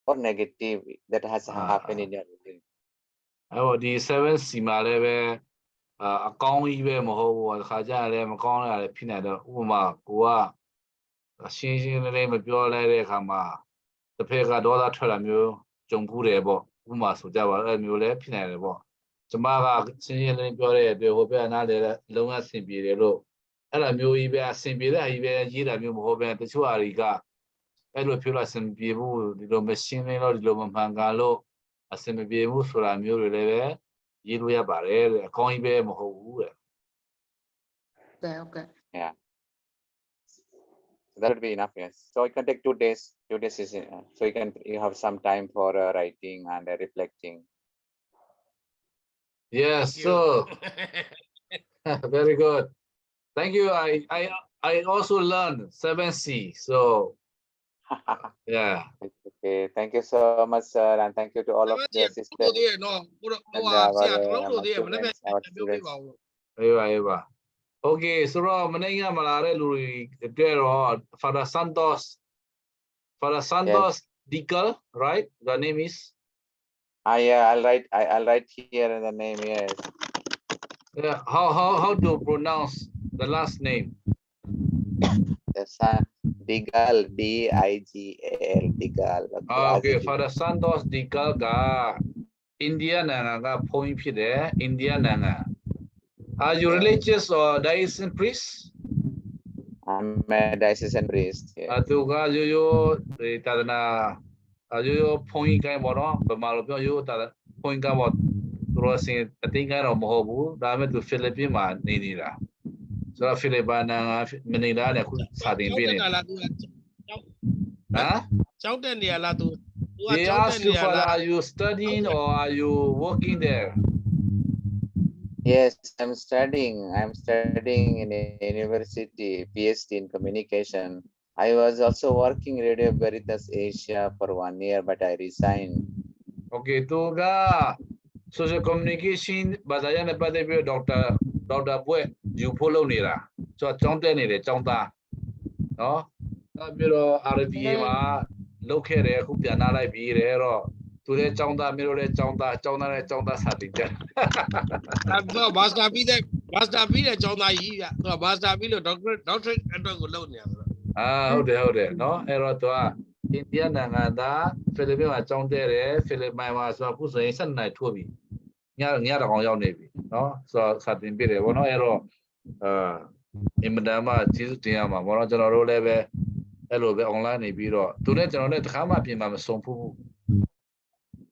[SPEAKER 5] or negative that has happened in your life.
[SPEAKER 3] အဲ့တော့ဒီ 7C မှာလည်းပဲအကောင်းကြီးပဲမဟုတ်ဘူးအခါကျရင်လည်းမကောင်းတာလည်းဖြစ်နိုင်တော့ဥပမာကိုကရှင်းလေးမပြောလိုက်တဲ့အခါမှာတစ်ဖက်ကဒေါသထွက်လာမျိုးကြုံဘူးတယ်ပေါ့ဥပမာဆိုကြပါအဲ့မျိုးလည်းဖြစ်နိုင်တယ်ပေါ့ကျမကရှင်းလေးပြောတဲ့အတွက်ဟိုဘက်နားလေလုံးဝအဆင်ပြေတယ်လို့အဲ့လိုမျိုးကြီးပဲအဆင်ပြေတဲ့အကြီးပဲရေးတာမျိုးမဟုတ်ဘဲတချို့အရာတွေကအဲ့လိုပြောလို့အဆင်ပြေဘူးဒီလိုမရှင်းလေးတော့ဒီလိုမမှန်ကန်လို့အဆင်မပြေဘူးဆိုတာမျိုးတွေလည်းပဲရေးလို့ရပါတယ်တဲ့အကောင်းကြီးပဲမဟုတ်ဘူးတဲ့
[SPEAKER 2] Okay.
[SPEAKER 5] Yeah. So that would be enough. Yes. So it can take 2 days. 2 days is so you have some time for writing and reflecting.
[SPEAKER 3] Yes, so very good. Thank you. I also learned 7C. So yeah.
[SPEAKER 5] Okay. Thank you so much, sir, and thank you to all of the
[SPEAKER 1] လို့
[SPEAKER 5] sisters
[SPEAKER 1] သေးရနော်ဟိုတော့ဟိုဆရာလုံးလို့သေးရမနေ့ကပြောပြပါဦး
[SPEAKER 3] အေးပါ Okay, so မနေ့ကမလာတဲ့လူတွေတွေ့တော့ Father Santosh Digal, right? The name is
[SPEAKER 5] yeah, I'll write here the name. Yes.
[SPEAKER 3] Yeah, how to pronounce the last name?
[SPEAKER 5] The Digal, D-I-G-A-L, Digal.
[SPEAKER 3] Okay, Father Santosh Digal က India နိုင်ငံကဘုန်းကြီးဖြစ်တယ် India နိုင်ငံ Are you religious or diocesan priest?
[SPEAKER 5] I'm a diocesan priest. Yes.
[SPEAKER 3] သူကရိုးသာသနာရိုးဘုန်းကြီးကိုင်းပေါ့နော်ဗမာလိုပြောရိုးသာဘုန်းကြီးကပေါ့သူတို့စင်အသိကိုင်းတော့မဟုတ်ဘူးဒါပေမဲ့သူဖိလစ်ပင်းမှာနေနေတာဆိုတော့ဖိလစ်ပိုင်နိုင်ငံမနေတာနဲ့ခုစာတင်ပေးနေဟမ်
[SPEAKER 1] ကျောင်းတက်နေရလားသူ
[SPEAKER 3] They ask you for are you studying or are you working there?
[SPEAKER 5] Yes, I'm studying in a university, PhD in communication. I was also working Radio Veritas Asia for 1 year, but I resigned.
[SPEAKER 3] Okay, သူက social communication ဘာသာရပ်နဲ့ပတ်သက်ပြီး ဒေါက်တာဘွဲ့ယူဖို့လုပ်နေတာဆိုတော့ကျောင်းတက်နေတယ်ကျောင်းသားနော်နောက်ပြီးတော့ RBA မှာလုပ်ခဲ့တယ်အခုပြန်လာလိုက်ပြီတဲ့တော့သူလည်းကျောင်းသားမျိုးလည်းကျောင်းသားနဲ့ကျောင်းသားစာတင်ကြတယ်
[SPEAKER 1] တော့ master ပြီးတဲ့ကျောင်းသားကြီးဗျသူက master ပြီးလို့ doctorate အတွက်ကိုလုပ်နေတာဆိုတော့
[SPEAKER 3] ဟုတ်တယ်နော်အဲ့တော့သူကအိန္ဒိယနိုင်ငံသားဖိလစ်ပိုင်မှာကျောင်းတက်တယ်ဖိလစ်ပိုင်မှာဆိုတော့အခုဆိုရင်7နှစ်ထိုးပြီညတကောင်ရောက်နေပြီနော်ဆိုတော့စာတင်ပြတယ်ဗောနော်အဲ့တော့အင်မတန်မှကျေးဇူးတင်ရမှာဗောနော်ကျွန်တော်တို့လည်းပဲအဲ့လိုပဲ online နေပြီးတော့သူနဲ့ကျွန်တော်နဲ့တခါမှပြင်မှာမဆုံးဘူး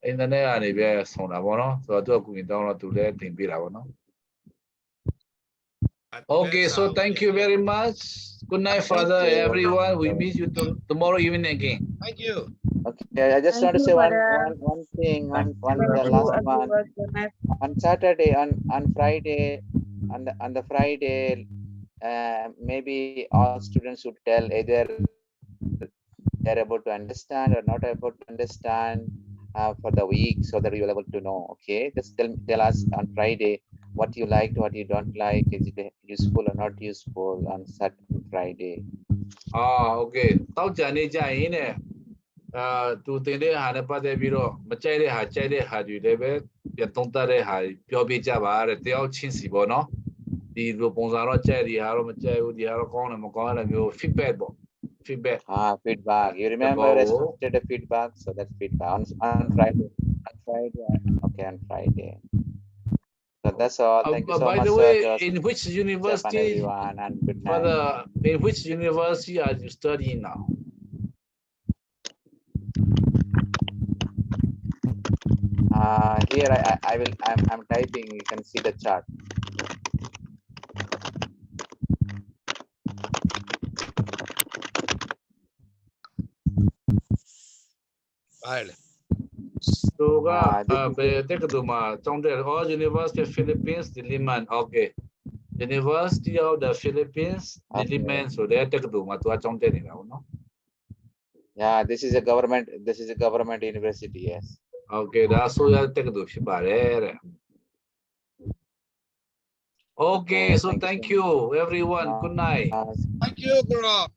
[SPEAKER 3] အင်တာနက်ကနေပဲဆုံးတာဗောနော်ဆိုတော့သူကကူရင်တောင်းတော့သူလည်းတင်ပြတာဗောနော် Okay, so thank you very much. Good night, Father, everyone. We meet you tomorrow evening again.
[SPEAKER 1] Thank you.
[SPEAKER 5] Okay, I just want to say one thing. The last one. On Saturday, on Friday, on the Friday, maybe all students should tell either they're able to understand or not able to understand for the week, so that we will able to know. Okay, just tell us on Friday what you liked, what you don't like, is it useful or not useful on Saturday, Friday.
[SPEAKER 3] Okay. တောက်ကြနေကြရင်ねသူတင်တဲ့ဟာနဲ့ပတ်သက်ပြီးတော့မကြိုက်တဲ့ဟာကြိုက်တဲ့ဟာတွေလည်းပဲပြန်သုံးသပ်တဲ့ဟာပြောပြကြပါတဲ့တယောက်ချင်းစီပေါ့နော်ဒီလိုပုံစံတော့ကြိုက်ဒီဟာတော့မကြိုက်ဘူးဒီဟာတော့ကောင်းတယ်မကောင်းတဲ့မျိုး feedback ပေါ့ feedback
[SPEAKER 5] feedback. You remember restricted the feedback, so that's feedback on Friday. Okay, on Friday. So that's all. Thank you so
[SPEAKER 3] by
[SPEAKER 5] much.
[SPEAKER 3] The way,
[SPEAKER 5] sir,
[SPEAKER 3] in which university?
[SPEAKER 5] And good night.
[SPEAKER 3] In which university are you studying now?
[SPEAKER 5] Here I'm typing. You can see the chart.
[SPEAKER 1] Bye.
[SPEAKER 3] So, take to my University of Philippines, Diliman. Okay. University of the Philippines, Diliman. So they take to my no?
[SPEAKER 5] Yeah, this is a government university. Yes.
[SPEAKER 3] Okay, that's so you take to Shibare. Okay, so thank you everyone. Good night.
[SPEAKER 1] Thank you, Guru.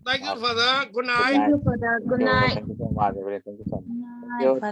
[SPEAKER 1] Thank you, Father. Good night.
[SPEAKER 2] Thank you for that. Good night.
[SPEAKER 5] Thank you so much. Thank you so much.
[SPEAKER 6] Bye.